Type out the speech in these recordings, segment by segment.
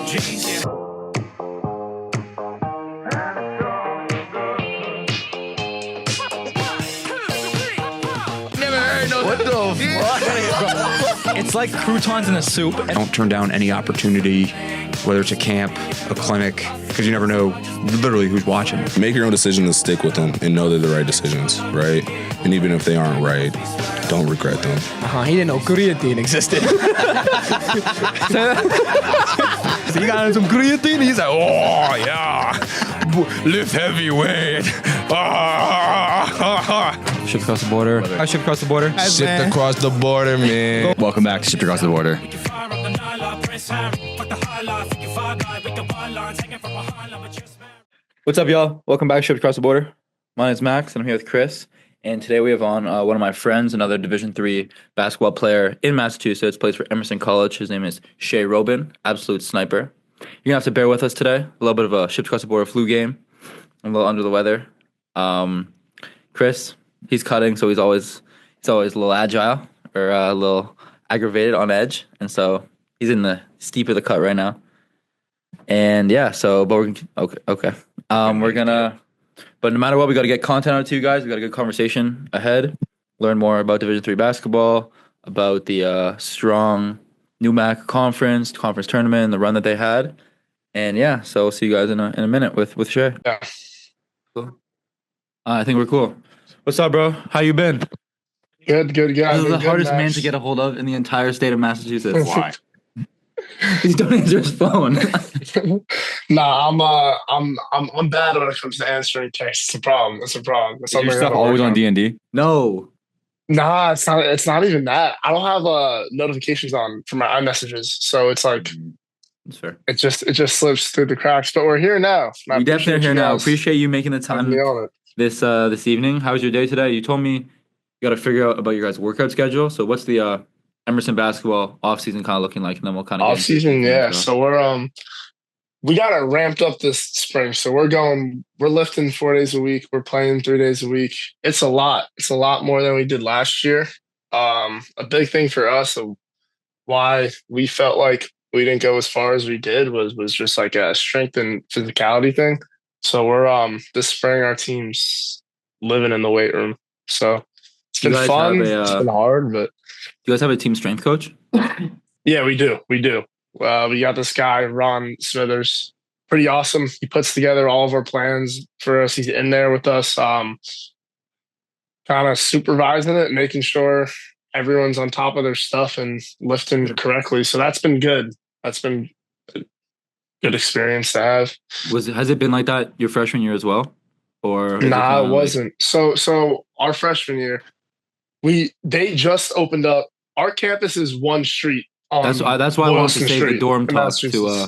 What the fuck? It's like croutons in a soup. Don't turn down any opportunity, whether it's a camp, a clinic, because you never know literally who's watching. Make your own decision and stick with them and know they're the right decisions, right? And even if they aren't right, don't regret them. He didn't know creatine existed. So you got him some creatine? He's like, oh, yeah. Lift heavyweight. Shipped across the border. I shipped across the border. Shipped across the border, man. Welcome back to Shipped Across the Border. What's up, y'all? Welcome back to Shipped Across the Border. My name is Max, and I'm here with Chris. And today we have on one of my friends, another Division III basketball player in Massachusetts, plays for Emerson College. His name is Shay Roban, absolute sniper. You're going to have to bear with us today. A little bit of a Shipped Across the Border flu game. I'm a little under the weather. Chris, he's cutting, so he's always a little agile or a little aggravated on edge. And so he's in the steep of the cut right now. And yeah, so, but we're, okay. But no matter what, we got to get content out to you guys. We got a good conversation ahead. Learn more about Division III basketball, about the strong NUMAC conference tournament, and the run that they had. And yeah, so we'll see you guys in a minute with Shay. Yeah. Cool. I think we're cool. What's up, bro? How you been? Good. Yeah, This is the hardest man to get a hold of in the entire state of Massachusetts. Why? He don't answer his phone. Nah, I'm bad when it comes to answering texts. It's a problem. It's Is your stuff always on D&D? No. Nah, it's not even that. I don't have notifications on for my iMessages, so it's like That's fair. it just slips through the cracks. But we're here now. We definitely are here now. Appreciate you making the time on it. this evening. How was your day today? You told me you got to figure out about your guys' workout schedule. So what's the Emerson basketball off season kind of looking like, and then we'll kind of Off season, yeah. So we're we got it ramped up this spring. So we're lifting 4 days a week. We're playing 3 days a week. It's a lot. It's a lot more than we did last year. A big thing for us of why we felt like we didn't go as far as we did was just like a strength and physicality thing. So we're this spring our team's living in the weight room. So it's been fun. It's been hard, but do you guys have a team strength coach? yeah, we do. We got this guy, Ron Smithers. Pretty awesome. He puts together all of our plans for us. He's in there with us, kind of supervising it, making sure everyone's on top of their stuff and lifting correctly. So that's been good. That's been a good experience to have. Has it been like that your freshman year as well? Or nah, it wasn't. So our freshman year, they just opened up. Our campus is one street. That's why I want to save the dorm talk to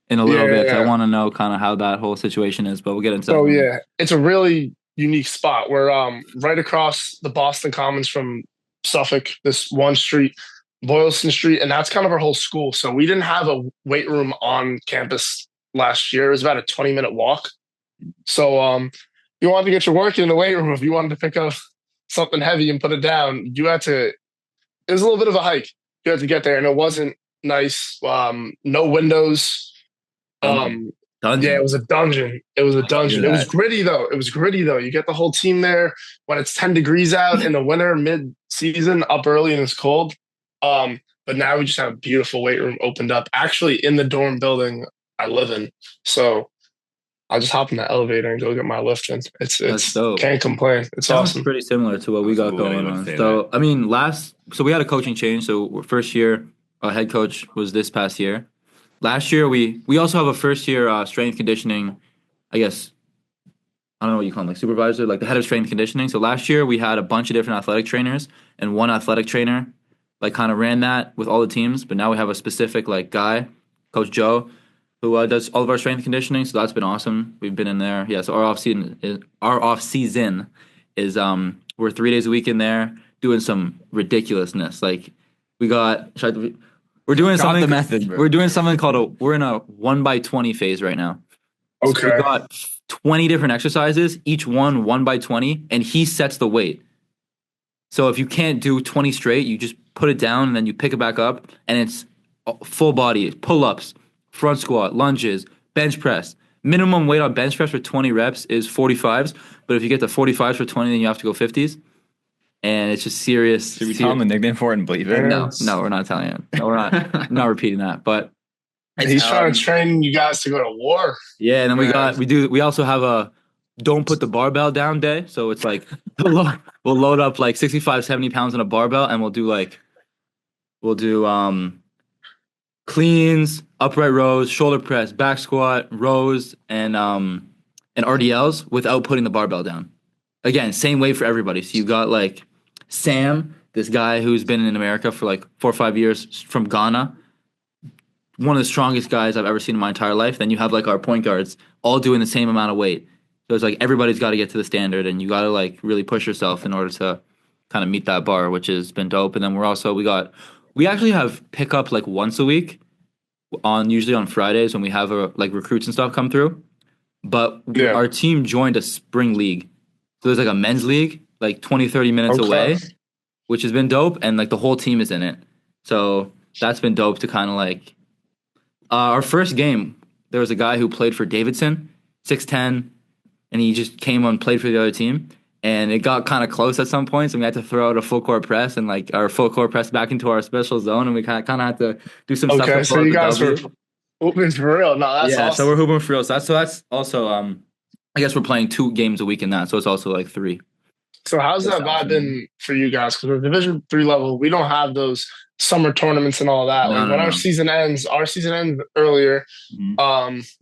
in a little bit. Yeah. I want to know kind of how that whole situation is, but we'll get into that. So yeah, it's a really unique spot. We're right across the Boston Commons from Suffolk, this one street, Boylston Street, and that's kind of our whole school. So we didn't have a weight room on campus last year. It was about a 20-minute walk. So you wanted to get your work in the weight room. If you wanted to pick up something heavy and put it down, it was a little bit of a hike. You had to get there, and it wasn't nice. No windows. Dungeon. Yeah, it was a dungeon. It was gritty though. You get the whole team there when it's 10 degrees out in the winter, mid-season, up early and it's cold. But now we just have a beautiful weight room opened up, actually in the dorm building I live in. So I'll just hop in the elevator and go get my lift in. It's dope. Can't complain. It's awesome. Pretty similar to what we got going on. So I mean, so we had a coaching change. So first year, our head coach was this past year. Last year, we also have a first year strength conditioning, I guess, I don't know what you call them, like supervisor, like the head of strength conditioning. So last year we had a bunch of different athletic trainers, and one athletic trainer like kind of ran that with all the teams. But now we have a specific like guy, Coach Joe, who does all of our strength conditioning. So that's been awesome. We've been in there. Yeah. So our off season is we're 3 days a week in there doing some ridiculousness. Like we're doing something. The method, bro. We're doing something called we're in a 1x20 phase right now. Okay. So we got 20 different exercises, each one 1x20, and he sets the weight. So if you can't do 20 straight, you just put it down and then you pick it back up, and it's full body pull-ups, front squat, lunges, bench press. Minimum weight on bench press for 20 reps is 45s, but if you get to 45s for 20, then you have to go 50s. And it's just serious. Should we tell him a nickname for it and believe it? No, we're not telling him. No, we're not. I'm not repeating that. But he's trying to train you guys to go to war. Yeah, and then we also have a don't put the barbell down day. So it's like we'll load up like 65, 70 pounds on a barbell, and we'll do cleans, upright rows, shoulder press, back squat, rows, and RDLs without putting the barbell down. Again, same weight for everybody. So you got like Sam, this guy who's been in America for like 4 or 5 years from Ghana, one of the strongest guys I've ever seen in my entire life. Then you have like our point guards all doing the same amount of weight. So it's like everybody's got to get to the standard, and you got to like really push yourself in order to kind of meet that bar, which has been dope. And then we actually have pickup like once a week usually on Fridays when we have like recruits and stuff come through. But our team joined a spring league. So there's like a men's league, like 20, 30 minutes away, which has been dope. And like the whole team is in it. So that's been dope to kind of like, our first game, there was a guy who played for Davidson, 6'10", and he just came on, played for the other team. And it got kind of close at some point, so we had to throw out a full court press and like our full court press back into our special zone, and we kind of had to do some stuff. Okay, so you guys were hooping for real. No, that's awesome. So we're hooping for real. So that's also I guess we're playing 2 games a week in that, so it's also like 3. So how's that vibe been for you guys? Because we're Division III level, we don't have those summer tournaments and all that. Our season ends earlier,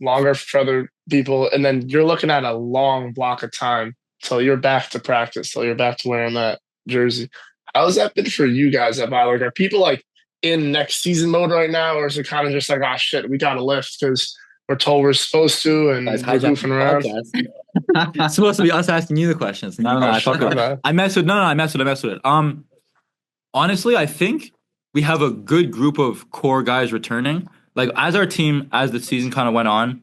longer for other people, and then you're looking at a long block of time till you're back to practice, till you're back to wearing that jersey. How's that been for you guys? That vibe? Like, are people like in next season mode right now, or is it kind of just like, shit, we got to lift because we're told we're supposed to, and we're goofing around? It's supposed to be us asking you the questions. No, I mess with it. Honestly, I think we have a good group of core guys returning. Like as our team, as the season kind of went on,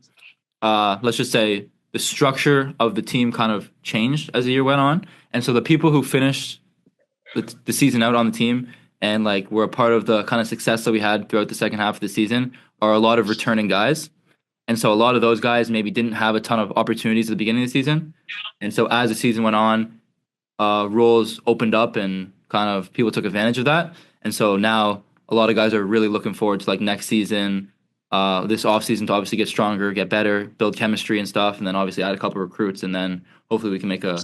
let's just say the structure of the team kind of changed as the year went on, and so the people who finished the season out on the team and like were a part of the kind of success that we had throughout the second half of the season are a lot of returning guys. And so a lot of those guys maybe didn't have a ton of opportunities at the beginning of the season. And so as the season went on, roles opened up and kind of people took advantage of that. And so now a lot of guys are really looking forward to like next season, this offseason to obviously get stronger, get better, build chemistry and stuff, and then obviously add a couple of recruits, and then hopefully we can make a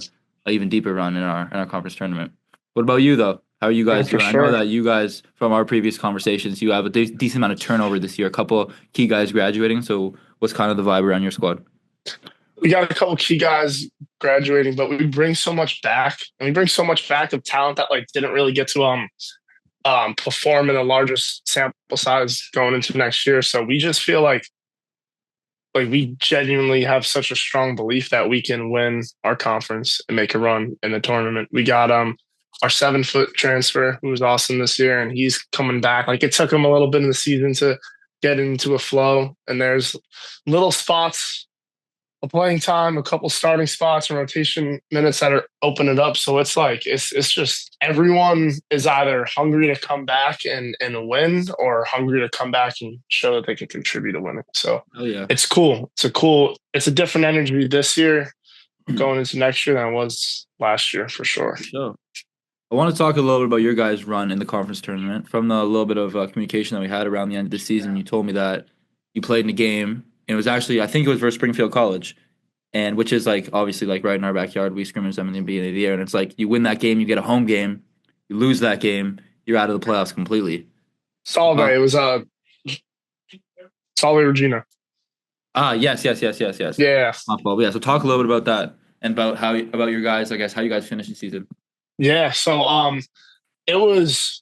even deeper run in our conference tournament. What about you though? How are you guys doing? Sure. I know that you guys, from our previous conversations, you have a decent amount of turnover this year. A couple key guys graduating. So what's kind of the vibe around your squad? We got a couple key guys graduating, but we bring so much back, and we bring so much back of talent that like didn't really get to perform in a larger sample size going into next year. So we just feel like we genuinely have such a strong belief that we can win our conference and make a run in the tournament. We got our 7-foot transfer, who was awesome this year, and he's coming back. Like, it took him a little bit in the season to get into a flow, and there's little spots of playing time, a couple starting spots and rotation minutes that are opening up. So it's like it's just everyone is either hungry to come back and win, or hungry to come back and show that they can contribute to winning. So it's cool. It's a different energy this year going into next year than it was last year for sure. Sure. I want to talk a little bit about your guys' run in the conference tournament. From the little bit of communication that we had around the end of the season, you told me that you played in a game. It was actually, I think it was versus Springfield College, and which is like obviously like right in our backyard. We scrimmaged them in the beginning of the year, and it's like you win that game, you get a home game. You lose that game, you're out of the playoffs completely. Solvay, it was Solvay Regina. Yes. Yeah. Yeah. So talk a little bit about that and about your guys. I guess how you guys finished the season. Yeah. So it was.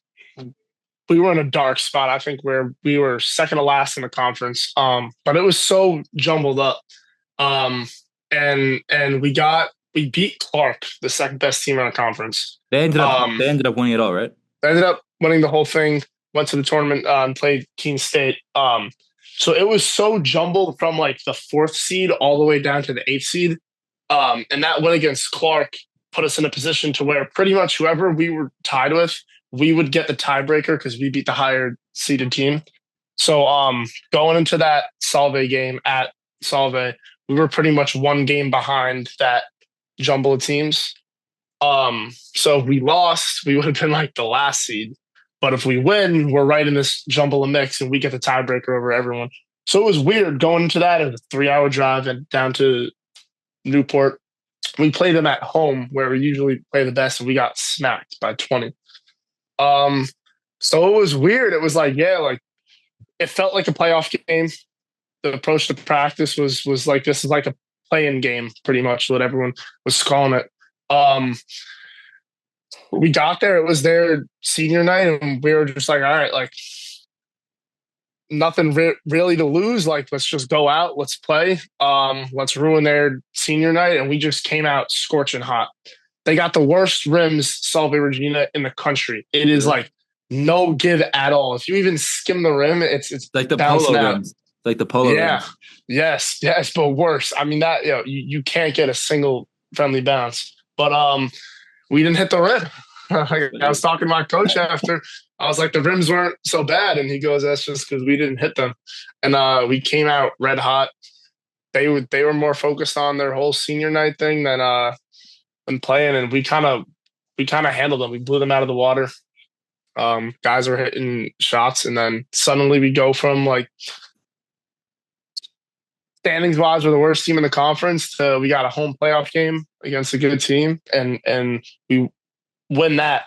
We were in a dark spot, I think, where we were second to last in the conference. But it was so jumbled up. And we beat Clark, the second best team in our conference. They ended up winning it all, right? They ended up winning the whole thing, went to the tournament, and played Keene State. So it was so jumbled from like the 4th seed all the way down to the 8th seed. And that win against Clark put us in a position to where pretty much whoever we were tied with, we would get the tiebreaker because we beat the higher seeded team. So going into that Salve game at Salve, we were pretty much one game behind that jumble of teams. So if we lost, we would have been like the last seed. But if we win, we're right in this jumble of mix and we get the tiebreaker over everyone. So it was weird going into that. It was a 3-hour drive and down to Newport. We played them at home where we usually play the best and we got smacked by 20. So it was weird. It was like, it felt like a playoff game. The approach to practice was like, this is like a play-in game, pretty much what everyone was calling it. We got there, it was their senior night, and we were just like, all right, like nothing really to lose. Like, let's just go out, let's play, let's ruin their senior night. And we just came out scorching hot. They got the worst rims, Salve Regina, in the country. It is like no give at all. If you even skim the rim, it's like the polo rims. Like the polo rims. Yes, but worse. I mean, that you can't get a single friendly bounce. But we didn't hit the rim. I was talking to my coach after. I was like, the rims weren't so bad. And he goes, that's just because we didn't hit them. And we came out red hot. They were more focused on their whole senior night thing than playing. And we kind of handled them. We blew them out of the water. Guys were hitting shots. And then suddenly we go from like standings wise, we're the worst team in the conference to we got a home playoff game against a good team. And we win that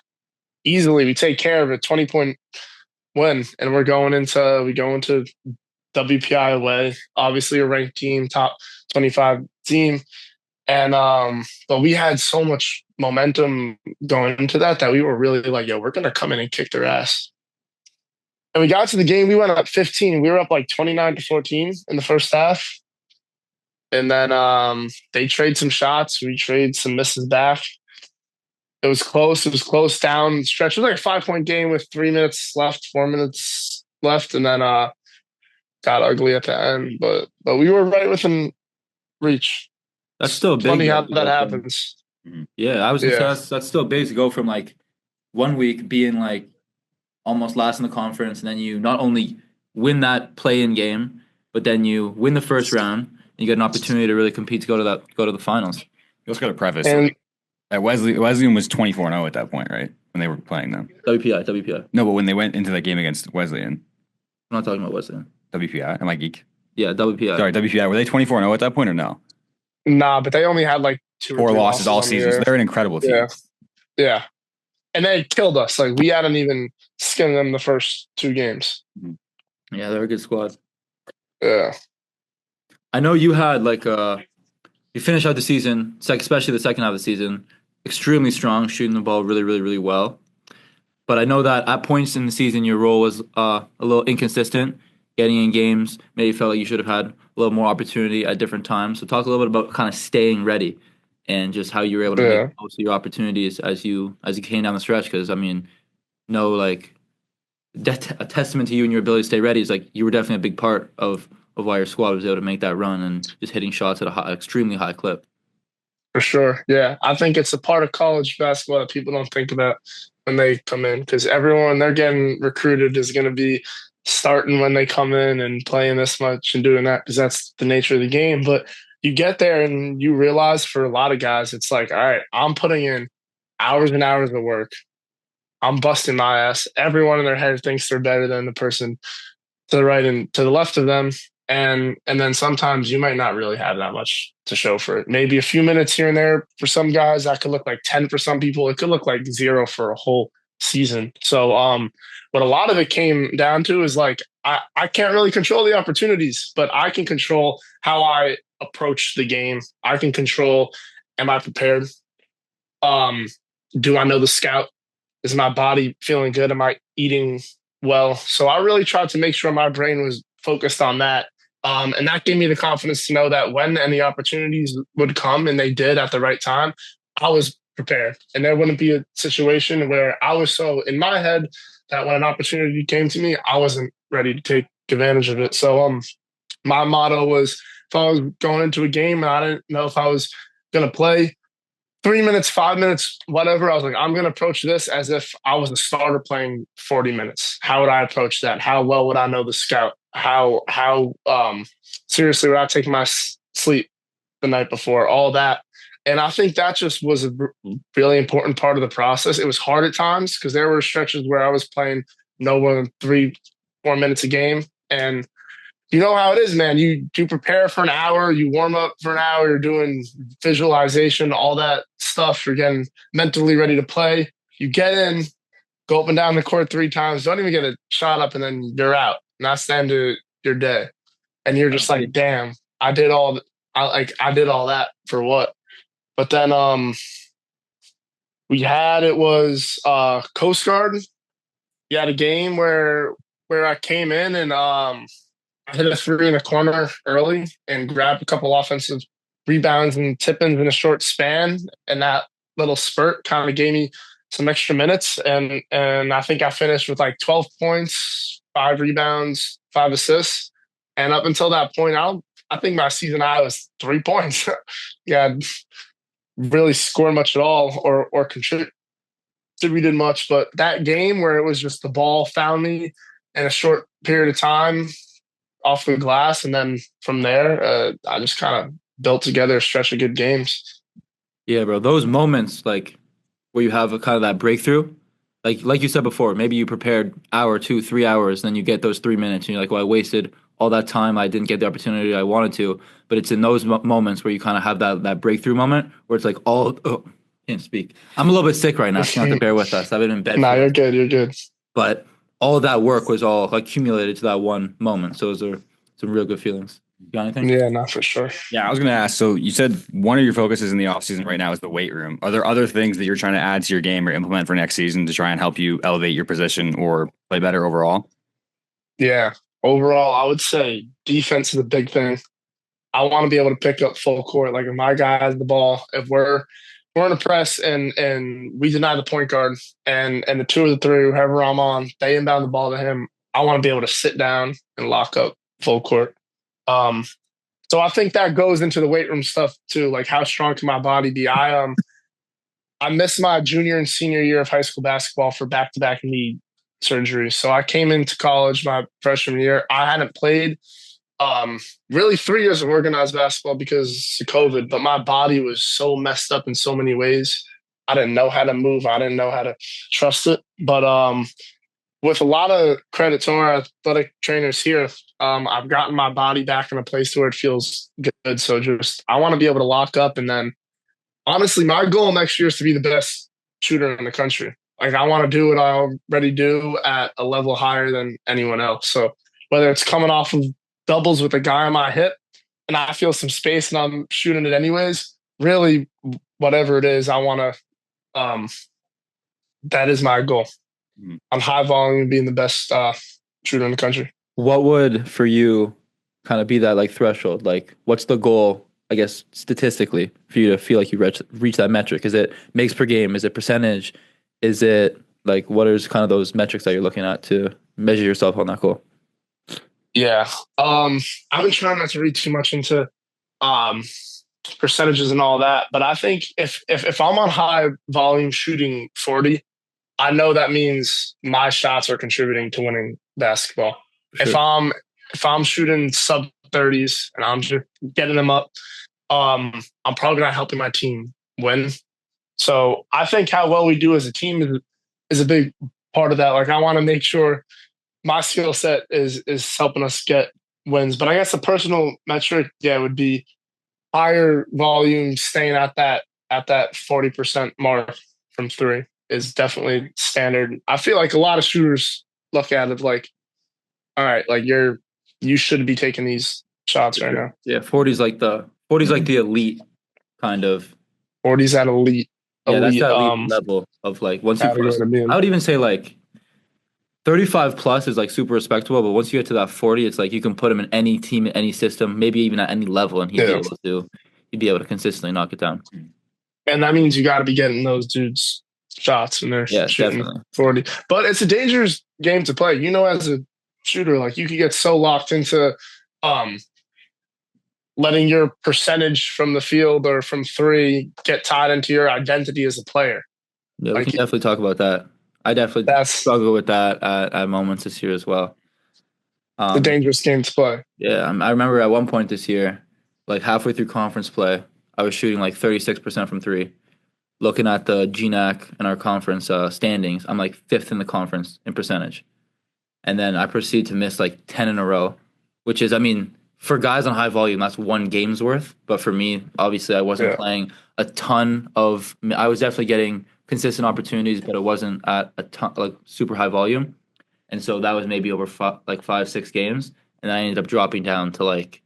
easily. We take care of it, 20-point win, and we go into WPI away. Obviously, a ranked team, top 25 team, and but we had so much momentum going into that we were really like, we're gonna come in and kick their ass. And we got to the game. We went up 15. We were up like 29-14 in the first half, and then they trade some shots. We trade some misses back. It was close. It was close down the stretch. It was like a 5-point game with 4 minutes left, and then got ugly at the end. But we were right within reach. That's still big. Funny how that happens. Yeah, I was gonna say that's still big to go from like 1 week being like almost last in the conference, and then you not only win that play-in game, but then you win the first round, and you get an opportunity to really compete to go to the finals. You also got to preface that Wesleyan was 24-0 at that point, right? When they were playing them. WPI. No, but when they went into that game against Wesleyan. I'm not talking about Wesleyan. WPI. Am I geek? Yeah, WPI. Sorry, WPI. Were they 24-0 at that point or no? Nah, but they only had like 2 or 4 losses all season. So they're an incredible team. Yeah. And they killed us. Like, we hadn't even skinned them the first 2 games. Yeah, they're a good squad. Yeah. I know you had like you finished out the season, especially the second half of the season, extremely strong, shooting the ball really, really, really well. But I know that at points in the season, your role was a little inconsistent, getting in games. Maybe you felt like you should have had a little more opportunity at different times. So talk a little bit about kind of staying ready and just how you were able to make most of your opportunities as you came down the stretch. Because, I mean, a testament to you and your ability to stay ready is like you were definitely a big part of why your squad was able to make that run and just hitting shots at an extremely high clip. For sure. Yeah. I think it's a part of college basketball that people don't think about when they come in, because everyone they're getting recruited is going to be starting when they come in and playing this much and doing that because that's the nature of the game. But you get there and you realize for a lot of guys, it's like, all right, I'm putting in hours and hours of work. I'm busting my ass. Everyone in their head thinks they're better than the person to the right and to the left of them. And then sometimes you might not really have that much to show for it. Maybe a few minutes here and there for some guys. That could look like 10 for some people. It could look like 0 for a whole season. So what a lot of it came down to is like I can't really control the opportunities, but I can control how I approach the game. I can control, am I prepared? Do I know the scout? Is my body feeling good? Am I eating well? So I really tried to make sure my brain was focused on that. And that gave me the confidence to know that when any opportunities would come, and they did at the right time, I was prepared. And there wouldn't be a situation where I was so in my head that when an opportunity came to me, I wasn't ready to take advantage of it. So my motto was, if I was going into a game and I didn't know if I was going to play, 3 minutes, 5 minutes, whatever. I was like, I'm going to approach this as if I was a starter playing 40 minutes. How would I approach that? How well would I know the scout? How seriously would I take my sleep the night before? All that. And I think that just was a really important part of the process. It was hard at times because there were stretches where I was playing no more than 3-4 minutes a game. And you know how it is, man. You prepare for an hour, you warm up for an hour, you're doing visualization, all that stuff. You're getting mentally ready to play. You get in, go up and down the court 3 times, don't even get a shot up, and then you're out. And that's the end of your day. And you're just like, damn, I did all that for what? But then it was Coast Guard. We had a game where I came in and I hit a 3 in the corner early and grabbed a couple offensive rebounds and tip-ins in a short span. And that little spurt kind of gave me some extra minutes. And I think I finished with like 12 points, 5 rebounds, 5 assists. And up until that point, I think my season high was 3 points. Yeah, really scored much at all or contributed much. But that game where it was just the ball found me in a short period of time off the glass, and then from there, I just kind of built together a stretch of good games. Yeah, bro. Those moments, like where you have a kind of that breakthrough, like you said before, maybe you prepared hour, 2, 3 hours, then you get those 3 minutes, and you're like, well, I wasted all that time. I didn't get the opportunity I wanted to. But it's in those moments where you kind of have that breakthrough moment where it's like can't speak. I'm a little bit sick right now, so you have to bear with us. I've been in bed. Nah, you're good. You're good. But all of that work was all accumulated to that one moment. So those are some real good feelings. You got anything? Yeah, not for sure. Yeah, I was going to ask. So you said one of your focuses in the offseason right now is the weight room. Are there other things that you're trying to add to your game or implement for next season to try and help you elevate your position or play better overall? Yeah. Overall, I would say defense is a big thing. I want to be able to pick up full court. Like if my guy has the ball, if we're in a press and we deny the point guard and the 2 or the 3, whoever I'm on, they inbound the ball to him. I want to be able to sit down and lock up full court. So I think that goes into the weight room stuff too. Like how strong can my body be? I missed my junior and senior year of high school basketball for back-to-back knee surgery. So I came into college my freshman year. I hadn't played really 3 years of organized basketball because of COVID, but my body was so messed up in so many ways. I didn't know how to move. I didn't know how to trust it. But with a lot of credit to our athletic trainers here, I've gotten my body back in a place where it feels good. So I want to be able to lock up. And then honestly, my goal next year is to be the best shooter in the country. Like I want to do what I already do at a level higher than anyone else. So whether it's coming off of doubles with a guy on my hip and I feel some space and I'm shooting it anyways, really whatever it is, I want to, that is my goal. I'm high volume being the best shooter in the country. What would for you kind of be that like threshold? Like what's the goal, I guess, statistically for you to feel like you reach that metric? Is it makes per game? Is it percentage? Is it like what is kind of those metrics that you're looking at to measure yourself on that goal? Yeah. I've been trying not to read too much into percentages and all that, but I think if I'm on high volume shooting 40, I know that means my shots are contributing to winning basketball. Sure. If I'm shooting sub 30s and I'm just getting them up, I'm probably not helping my team win. So I think how well we do as a team is a big part of that. Like I want to make sure my skill set is helping us get wins. But I guess the personal metric, would be higher volume, staying at that 40% mark from 3 is definitely standard. I feel like a lot of shooters look at it like, all right, like you should be taking these shots right now. Yeah, 40's like the elite kind of. 40's at elite. Yeah, that's that elite level of like once you first, I would even say like 35 plus is like super respectable, but once you get to that 40, it's like you can put him in any team, in any system, maybe even at any level, and he'd be able to consistently knock it down. And that means you got to be getting those dudes shots and they're shooting definitely 40. But it's a dangerous game to play. You know, as a shooter, like you could get so locked into letting your percentage from the field or from three get tied into your identity as a player. Yeah, we can definitely talk about that. I definitely struggle with that at moments this year as well. It's a dangerous game to play. Yeah, I remember at one point this year, like halfway through conference play, I was shooting like 36% from three. Looking at the GNAC and our conference standings, I'm like fifth in the conference in percentage. And then I proceed to miss like 10 in a row, which is, I mean, for guys on high volume, that's one game's worth. But for me, obviously, I wasn't playing a ton of. I was definitely getting consistent opportunities, but it wasn't at a ton, like super high volume. And so that was maybe over 5-6 games, and I ended up dropping down to like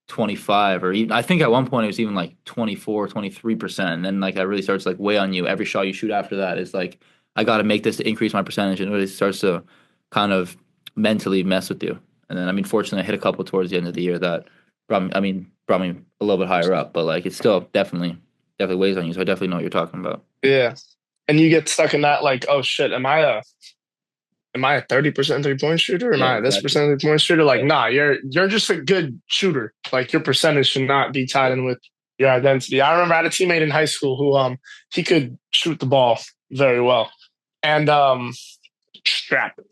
25, or even I think at one point it was even like 24, 23%. And then like that really starts to like weigh on you. Every shot you shoot after that is like, I got to make this to increase my percentage, and it really starts to kind of mentally mess with you. And then, I mean, fortunately, I hit a couple towards the end of the year that brought me a little bit higher up, but like it still definitely weighs on you. So I definitely know what you're talking about. Yeah, and you get stuck in that like, oh shit, am I a 30% 3-point shooter? Am I this percent 3-point shooter? Like, nah, you're just a good shooter. Like your percentage should not be tied in with your identity. I remember I had a teammate in high school who he could shoot the ball very well, and strap it.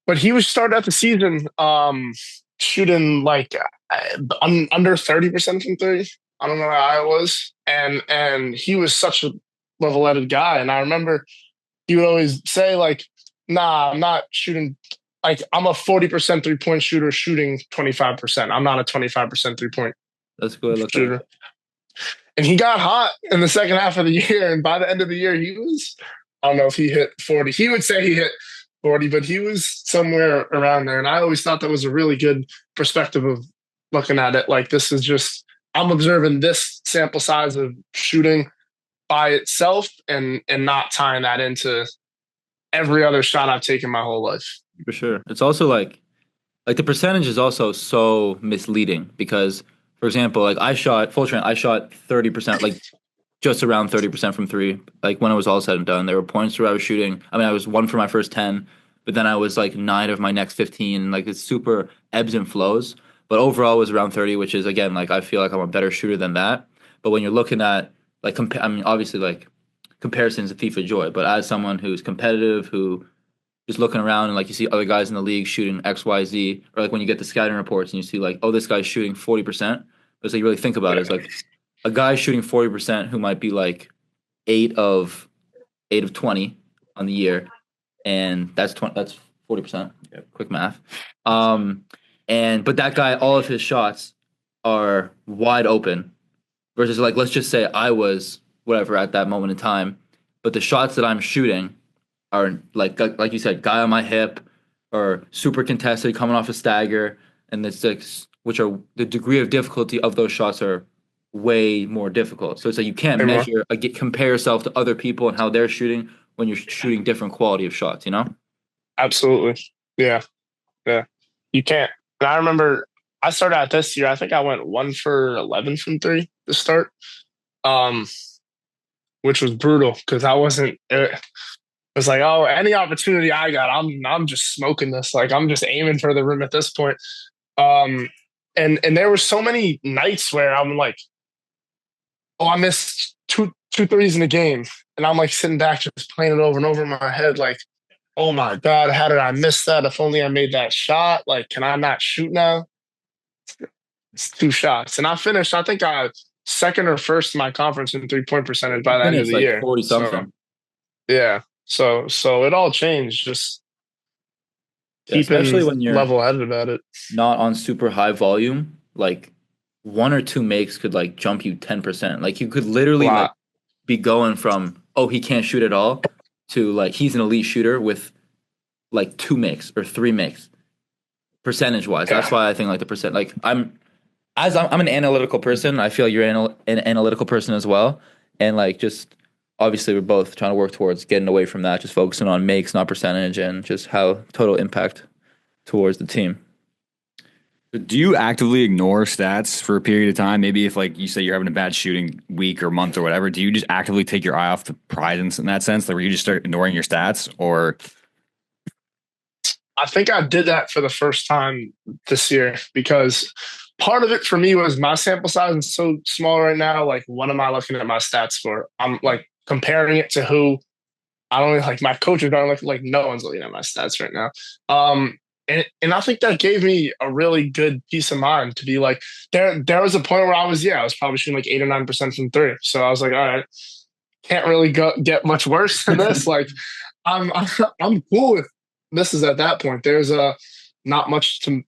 But he was starting out the season shooting like under 30% from three. I don't know how it was, and he was such a level-headed guy. And I remember he would always say like, "Nah, I'm not shooting. Like I'm a 40% 3-point shooter shooting 25%. I'm not a 25% 3-point shooter." And he got hot in the second half of the year, and by the end of the year, he was. I don't know if he hit 40. He would say he hit 40, but he was somewhere around there. And I always thought that was a really good perspective of looking at it. Like, this is just, I'm observing this sample size of shooting by itself and not tying that into every other shot I've taken my whole life. For sure. It's also like the percentage is also so misleading because, for example, like I shot 30%, like just around 30% from three. Like when it was all said and done, there were points where I was shooting. I mean, I was 1 for my first 10, but then I was like 9 of my next 15. Like it's super ebbs and flows. But overall, it was around 30, which is again like I feel like I'm a better shooter than that. But when you're looking at like, I mean, obviously like comparisons a thief of joy. But as someone who's competitive, who just looking around and like you see other guys in the league shooting X, Y, Z, or like when you get the scouting reports and you see like, oh, this guy's shooting 40%. But so you really think about it, it's like a guy shooting 40% who might be like 8 of 20 on the year, and that's 40%. Yeah, quick math. But that guy, all of his shots are wide open, versus like let's just say I was whatever at that moment in time, but the shots that I'm shooting are like you said, guy on my hip or super contested, coming off a stagger, and the six, which are the degree of difficulty of those shots are way more difficult. So it's like you can't compare yourself to other people and how they're shooting when you're shooting different quality of shots, you know? Absolutely. Yeah. You can't. And I remember I started out this year, I think I went 1 for 11 from three to start, which was brutal because I wasn't. It was like, oh, any opportunity I got, I'm just smoking this. Like I'm just aiming for the rim at this point. And there were so many nights where I'm like, oh, I missed two threes in a game. And I'm like sitting back just playing it over and over in my head. Like, oh my God, how did I miss that? If only I made that shot. Like, can I not shoot now? It's 2 shots. And I finished, I think I second or first in my conference in 3-point percentage by the end of the year. 40 something. So, yeah. So it all changed. Just especially when you're level-headed about it. Not on super high volume, like 1 or 2 makes could like jump you 10%. Like you could literally like be going from, oh, he can't shoot at all, to like he's an elite shooter with like 2 makes or 3 makes percentage wise. That's why I think like the percent, like I'm an analytical person. I feel you're an analytical person as well. And like just obviously we're both trying to work towards getting away from that, just focusing on makes, not percentage, and just how total impact towards the team. Do you actively ignore stats for a period of time? Maybe if like you say you're having a bad shooting week or month or whatever, do you just actively take your eye off the prize in that sense? Like where you just start ignoring your stats? Or I think I did that for the first time this year because part of it for me was my sample size is so small right now. Like, what am I looking at my stats for? I'm like comparing it to who I don't like. My coaches don't like no one's looking at my stats right now. And I think that gave me a really good peace of mind to be like, there was a point where I was probably shooting like 8 or 9% from three. So I was like, all right, can't really get much worse than this. Like, I'm I'm cool with misses at that point. There's not much to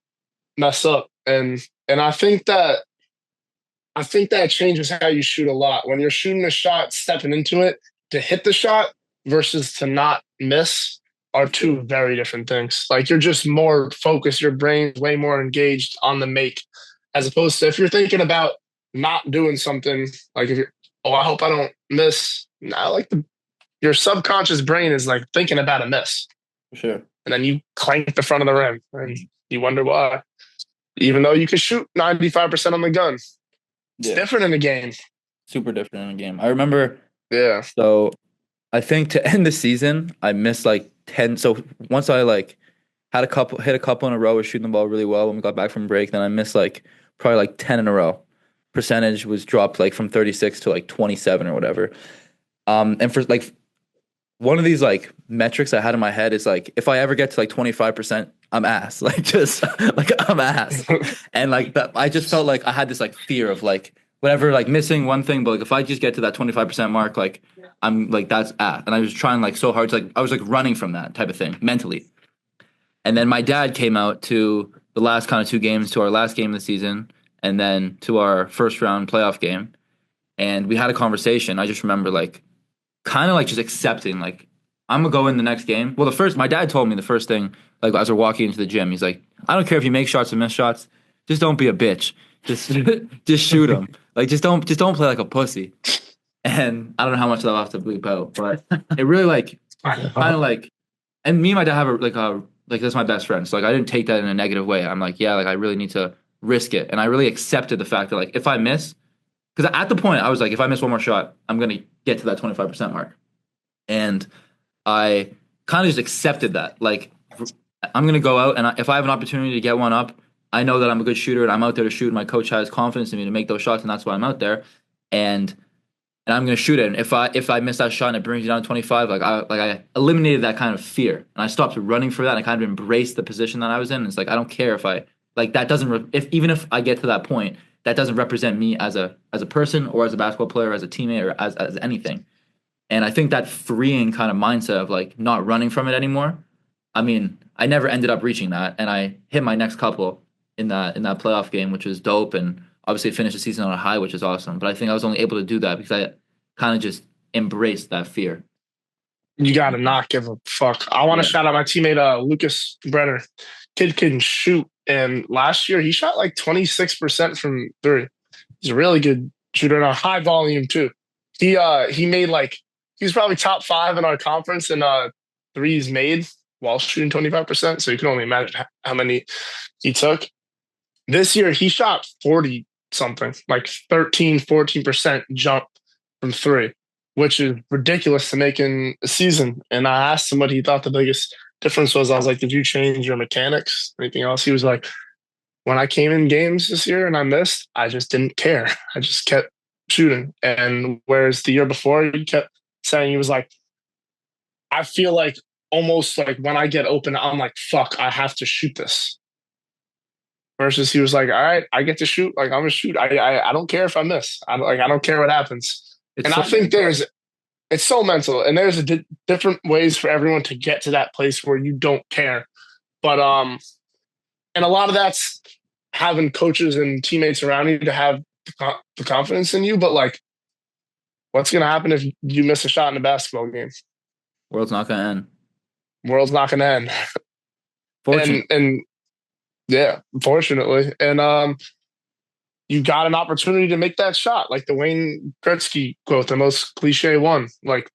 mess up, and I think that changes how you shoot a lot. When you're shooting a shot, stepping into it to hit the shot versus to not miss are two very different things. Like, you're just more focused, your brain's way more engaged on the make, as opposed to if you're thinking about not doing something, like if you're, oh, I hope I don't miss. Nah, like your subconscious brain is like thinking about a miss. For sure. And then you clank the front of the rim and you wonder why. Even though you can shoot 95% on the gun. It's different in the game. Super different in the game. I remember. Yeah. So I think to end the season, I missed like 10. So once I like hit a couple in a row, was shooting the ball really well when we got back from break. Then I missed like probably like 10 in a row. Percentage was dropped like from 36 to like 27 or whatever. And for like one of these like metrics I had in my head is like, if I ever get to like 25%, I'm ass. Like, just like I'm ass. And like that, I just felt like I had this like fear of like whatever, like missing one thing, but like if I just get to that 25% mark, like I'm like, that's ass. And I was trying like so hard to like, I was like running from that type of thing mentally. And then my dad came out to the last kind of two games, to our last game of the season, and then to our first round playoff game. And we had a conversation. I just remember like kind of like just accepting like I'm gonna go in the next game. Well, my dad told me the first thing, like as we're walking into the gym, he's like, I don't care if you make shots or miss shots, just don't be a bitch. Just just shoot them. Like just don't play like a pussy. And I don't know how much that I'll have to bleep out, but it really like kind of like, and me and my dad have like that's my best friend. So like I didn't take that in a negative way. I'm like, yeah, like I really need to risk it. And I really accepted the fact that like if I miss, because at the point I was like, if I miss one more shot, I'm gonna get to that 25% mark. And I kind of just accepted that. Like, I'm going to go out, and if I have an opportunity to get one up, I know that I'm a good shooter, and I'm out there to shoot, and my coach has confidence in me to make those shots, and that's why I'm out there. And I'm going to shoot it. And if I miss that shot and it brings you down to 25, I eliminated that kind of fear. And I stopped running for that, and I kind of embraced the position that I was in. It's like, I don't care if that doesn't, even if I get to that point, that doesn't represent me as a person or as a basketball player, as a teammate, or as anything. And I think that freeing kind of mindset of like not running from it anymore. I mean, I never ended up reaching that, and I hit my next couple in that playoff game, which was dope, and obviously finished the season on a high, which is awesome. But I think I was only able to do that because I kind of just embraced that fear. You got to not give a fuck. I want to shout out my teammate Lucas Brenner. Kid can shoot, and last year he shot like 26% from three. He's a really good shooter and a high volume too. He made like. He was probably top 5 in our conference in threes made while shooting 25%. So you can only imagine how many he took. This year, he shot 40 something, like 14% jump from three, which is ridiculous to make in a season. And I asked him what he thought the biggest difference was. I was like, did you change your mechanics? Anything else? He was like, when I came in games this year and I missed, I just didn't care. I just kept shooting. And whereas the year before, he kept saying, he was like, I feel like almost like when I get open, I'm like, fuck, I have to shoot this. Versus he was like, all right, I get to shoot. Like, I'm gonna shoot. I don't care if I miss. I don't care what happens. I think it's so mental, and there's different ways for everyone to get to that place where you don't care. But and a lot of that's having coaches and teammates around you to have the confidence in you. But like, what's going to happen if you miss a shot in a basketball game? World's not going to end. World's not going to end. And yeah, fortunately. And you got an opportunity to make that shot. Like the Wayne Gretzky quote, the most cliche one. Like,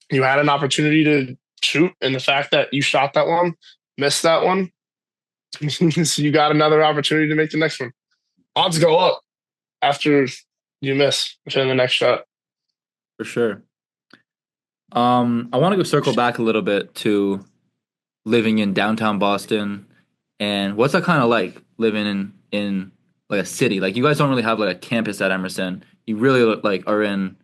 you had an opportunity to shoot, and the fact that you shot that one, missed that one, so you got another opportunity to make the next one. Odds go up after you miss within the next shot. For sure. I want to go circle back a little bit to living in downtown Boston, and what's that kind of like living in like a city. Like you guys don't really have like a campus at Emerson. You really like are in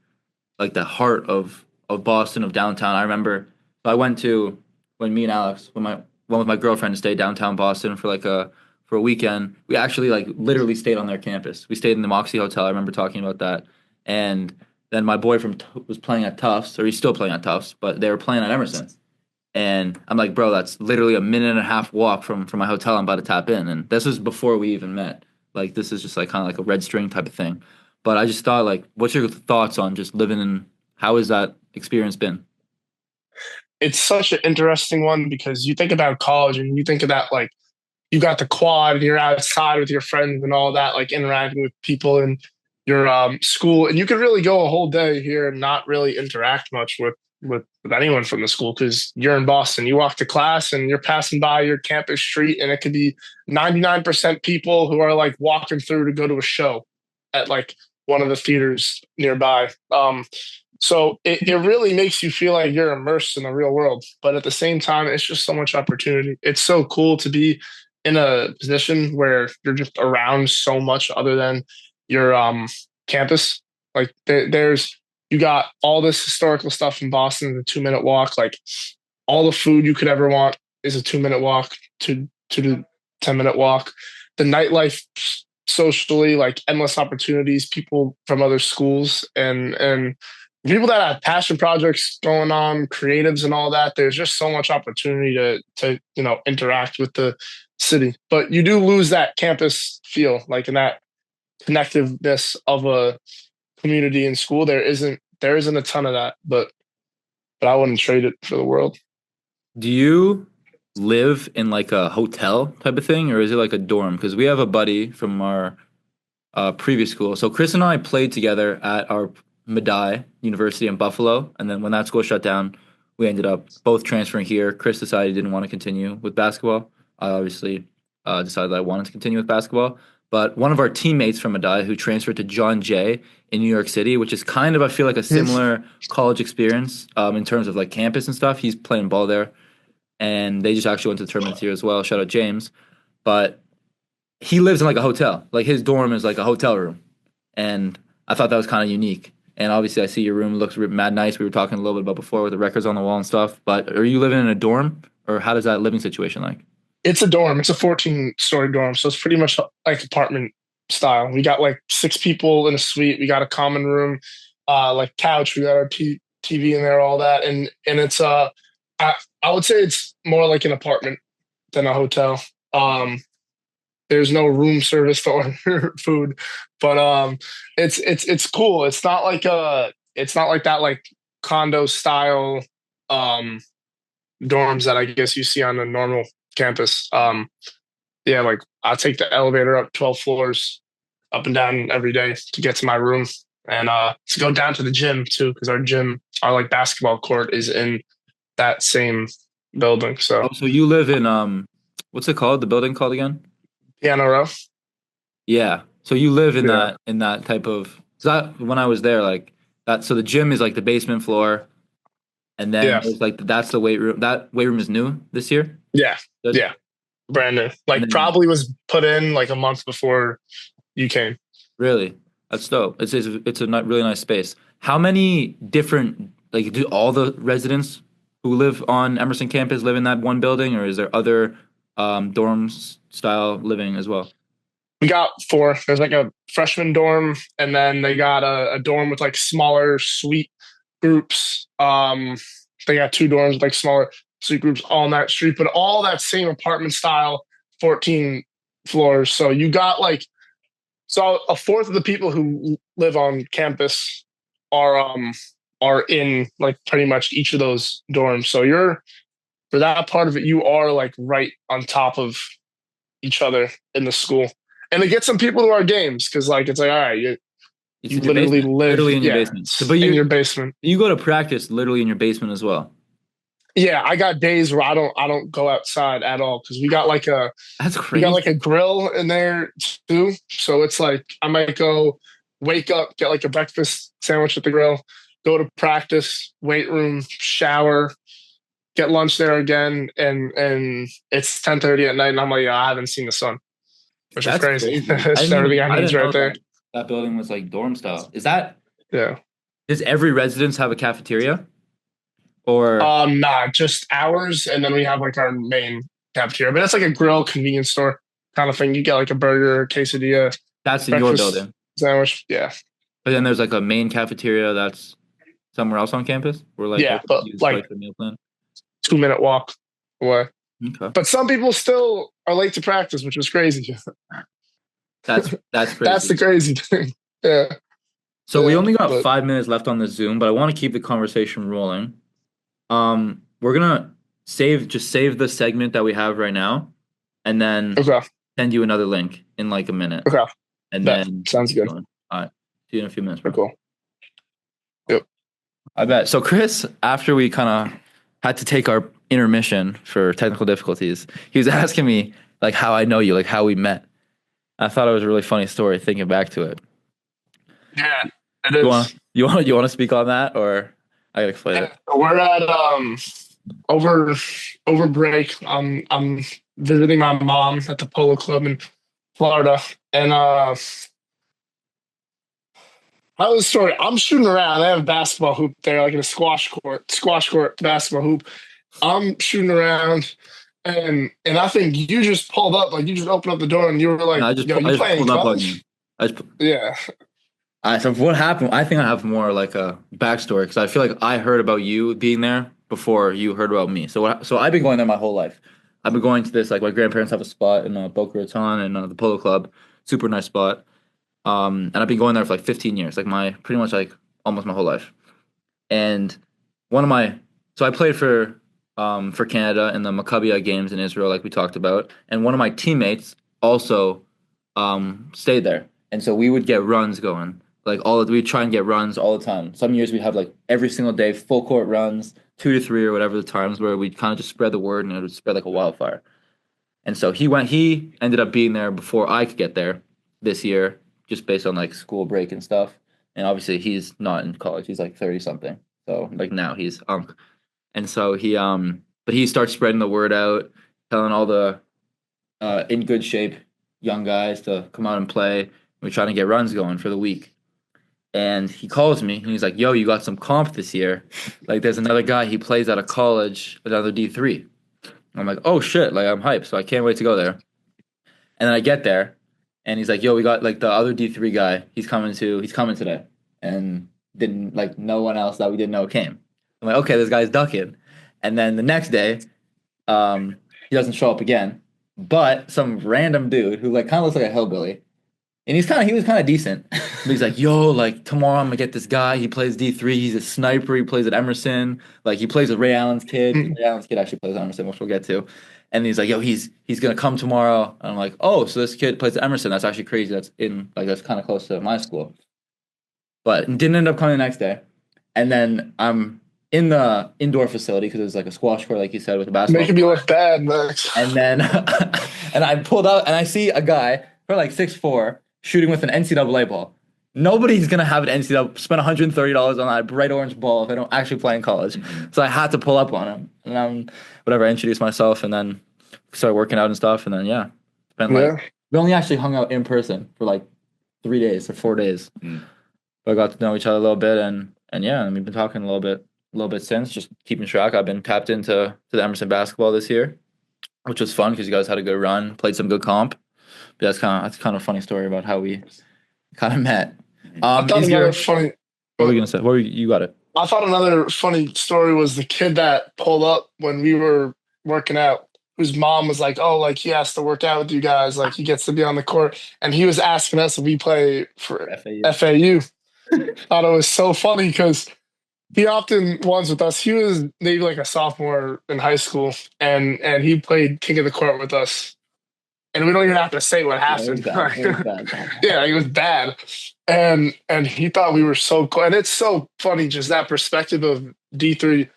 like the heart of Boston, of downtown. I remember I went to when me and Alex when my went with my girlfriend to stay downtown Boston for like a for a weekend. We actually like literally stayed on their campus. We stayed in the Moxie Hotel. I remember talking about that. And then my boy was playing at Tufts, or he's still playing at Tufts, but they were playing at Emerson. And I'm like, bro, that's literally a minute and a half walk from my hotel. I'm about to tap in, and this is before we even met. Like this is just like kind of like a red string type of thing. But I just thought, like, what's your thoughts on just living in? How has that experience been? It's such an interesting one because you think about college and you think about like you got the quad and you're outside with your friends and all that, like interacting with people in your school, and you could really go a whole day here and not really interact much with anyone from the school because you're in Boston. You walk to class and you're passing by your campus street, and it could be 99% people who are like walking through to go to a show at like one of the theaters nearby. So it really makes you feel like you're immersed in the real world. But at the same time, it's just so much opportunity. It's so cool to be in a position where you're just around so much other than your campus. Like there's you got all this historical stuff in Boston in a 2 minute walk. Like all the food you could ever want is a 2 minute walk to 10 minute walk. The nightlife socially, like endless opportunities, people from other schools and people that have passion projects going on, creatives and all that. There's just so much opportunity to interact with the city. But you do lose that campus feel, like in that connectiveness of a community in school. There isn't a ton of that, but I wouldn't trade it for the world. Do you live in like a hotel type of thing, or is it like a dorm? Because we have a buddy from our previous school. So Chris and I played together at our Medaille University in Buffalo, and then when that school shut down, we ended up both transferring here. Chris decided he didn't want to continue with basketball. I obviously decided that I wanted to continue with basketball. But one of our teammates from Medaille who transferred to John Jay in New York City, which is kind of, I feel like, a similar college experience in terms of like campus and stuff. He's playing ball there, and they just actually went to the tournaments here as well. Shout out James. But he lives in like a hotel. Like his dorm is like a hotel room, and I thought that was kind of unique. And obviously, I see your room looks mad nice. We were talking a little bit about before with the records on the wall and stuff. But are you living in a dorm, or how does that living situation like? It's a dorm. It's a 14-story dorm, so it's pretty much like apartment style. We got like 6 people in a suite. We got a common room, like couch. We got our TV in there, all that, and it's I would say it's more like an apartment than a hotel. There's no room service to order food, but it's cool. It's not like that like condo style dorms that I guess you see on a normal campus. Yeah, like I take the elevator up 12 floors, up and down every day to get to my room, and to go down to the gym too, because our like basketball court is in that same building. So, Oh, so you live in what's it called? The building called again? Piano Row. Yeah. So you live in Yeah. that type of. That when I was there, like that. So the gym is like the basement floor, and then Yeah. there's like that's the weight room. That weight room is new this year. Yeah. Good. Yeah. Brand new. Like then- probably was put in like a month before you came. Really, that's dope. It's a really nice space. How many different like do all the residents who live on Emerson campus live in that one building, or is there other dorms style living as well? We got 4. There's like a freshman dorm, and then they got a dorm with like smaller suite groups. They got 2 dorms with like smaller suite groups all on that street, but all that same apartment style, 14 floors. So you got like a fourth of the people who live on campus are in like pretty much each of those dorms. So you're for that part of it, you are like right on top of each other in the school. And it gets some people to our games because like it's like, all right, you It's you in your literally basement. live Literally in your basement. But in your basement. you go to practice literally in your basement as well. Yeah, I got days where I don't go outside at all because we got like That's we crazy. got like a grill in there too. So it's like I might go wake up, get like a breakfast sandwich at the grill, go to practice, weight room, shower, get lunch there again, and it's 10:30 at night, and I'm like, yeah, I haven't seen the sun. which is That's crazy. crazy. It's everything I I need didn't right know there. that building was like dorm style. Is that Yeah. does every residence have a cafeteria? Or Nah, just ours, and then we have like our main cafeteria. But it's like a grill convenience store kind of thing. You get like a burger, quesadilla, that's in your breakfast building? sandwich. Yeah. But then there's like a main cafeteria that's somewhere else on campus, where like Yeah, everyone but uses like like the meal plan. 2 minute walk away. Okay, But some people still are late to practice, which is crazy. that's That's the crazy. crazy thing. Yeah. So we Yeah. only got But 5 minutes left on the Zoom, but I want to keep the conversation rolling. We're gonna save the segment that we have right now, and then okay. send you another link in like a minute, Okay. and That then sounds good. all right, see you in a few minutes, bro. Very cool. Yep. I bet. So Chris, after we kind of had to take our intermission for technical difficulties, he was asking me like how I know you, like how we met. I thought it was a really funny story thinking back to it. Yeah, it You is. want to speak on that, or I gotta explain it? We're at over break. I'm visiting my mom at the polo club in Florida, and how was the story? I'm shooting around. They have a basketball hoop there, like in a squash court basketball hoop. I'm shooting around, and I think you just pulled up, like you just opened up the door, and you were like, No, "Yo, you I just playing pulled up on you. college?" I just, Yeah, so what happened? I think I have more like a backstory because I feel like I heard about you being there before you heard about me. So I've been going there my whole life. I've been going to this like my grandparents have a spot in Boca Raton and the Polo Club, super nice spot. And I've been going there for like 15 years, like my pretty much like almost my whole life. And one of my so I played for Canada in the Maccabi games in Israel, like we talked about, and one of my teammates also stayed there, and so we would get runs going. Like we'd try and get runs all the time. Some years we'd have like every single day full court runs, 2 to 3 or whatever the times where we'd kind of just spread the word and it would spread like a wildfire. And so he ended up being there before I could get there this year, just based on like school break and stuff. And obviously he's not in college; he's like 30 something. So like now he's and so but he starts spreading the word out, telling all the in good shape young guys to come out and play. We're trying to get runs going for the week. And he calls me and he's like, "Yo, you got some comp this year. Like there's another guy, he plays out of college, another D3." I'm like, "Oh shit, like I'm hyped, so I can't wait to go there." And then I get there and he's like, "Yo, we got like the other D3 guy, he's coming today." And didn't like no one else that we didn't know came. I'm like, "Okay, this guy's ducking." And then the next day, he doesn't show up again. But some random dude who like kind of looks like a hillbilly, and he was kind of decent. But he's like, "Yo, like tomorrow I'm gonna get this guy. He plays D3. He's a sniper. He plays at Emerson. Like he plays with Ray Allen's kid. Ray Allen's kid actually plays at Emerson, which we'll get to." And he's like, "Yo, he's gonna come tomorrow." And I'm like, "Oh, so this kid plays at Emerson? That's actually crazy. That's kind of close to my school." But didn't end up coming the next day. And then I'm in the indoor facility because it was like a squash court, like you said, with a basketball. making me look bad, Max. And then and I pulled out and I see a guy for like 6'4" shooting with an NCAA ball. Nobody's gonna have an NCAA spend $130 on that bright orange ball if I don't actually play in college. So I had to pull up on him. And I introduced myself and then started working out and stuff. And then we only actually hung out in person for like 3 days or 4 days. But I got to know each other a little bit and we've been talking a little bit since, just keeping track. I've been tapped into the Emerson basketball this year, which was fun because you guys had a good run, played some good comp. But that's kind of a funny story about how we kind of met. I thought another funny. What were you gonna say? You got it? I thought another funny story was the kid that pulled up when we were working out, whose mom was like, "Oh, like he has to work out with you guys, like he gets to be on the court," and he was asking us if we play for FAU. Thought it was so funny because he often was with us. He was maybe like a sophomore in high school, and he played king of the court with us. And we don't even have to say what happened. Yeah, he was bad. And he thought we were so cool. And it's so funny, just that perspective of D3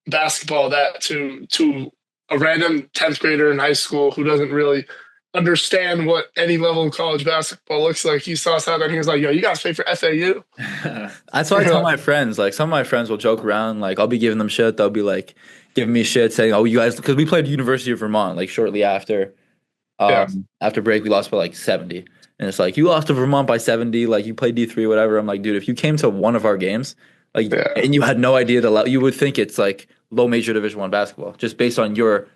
basketball, that to a random 10th grader in high school who doesn't really understand what any level of college basketball looks like. He saw us out there and he was like, "Yo, you guys play for FAU?" That's what I tell my friends. Like some of my friends will joke around. Like I'll be giving them shit. They'll be like giving me shit saying, "Oh, you guys," because we played University of Vermont like shortly after Yeah. After break, we lost by like 70. And it's like, you lost to Vermont by 70. Like, you played D3, whatever. I'm like, dude, if you came to one of our games, like, Yeah. and you had no idea you would think it's like low major Division One basketball, just based on your.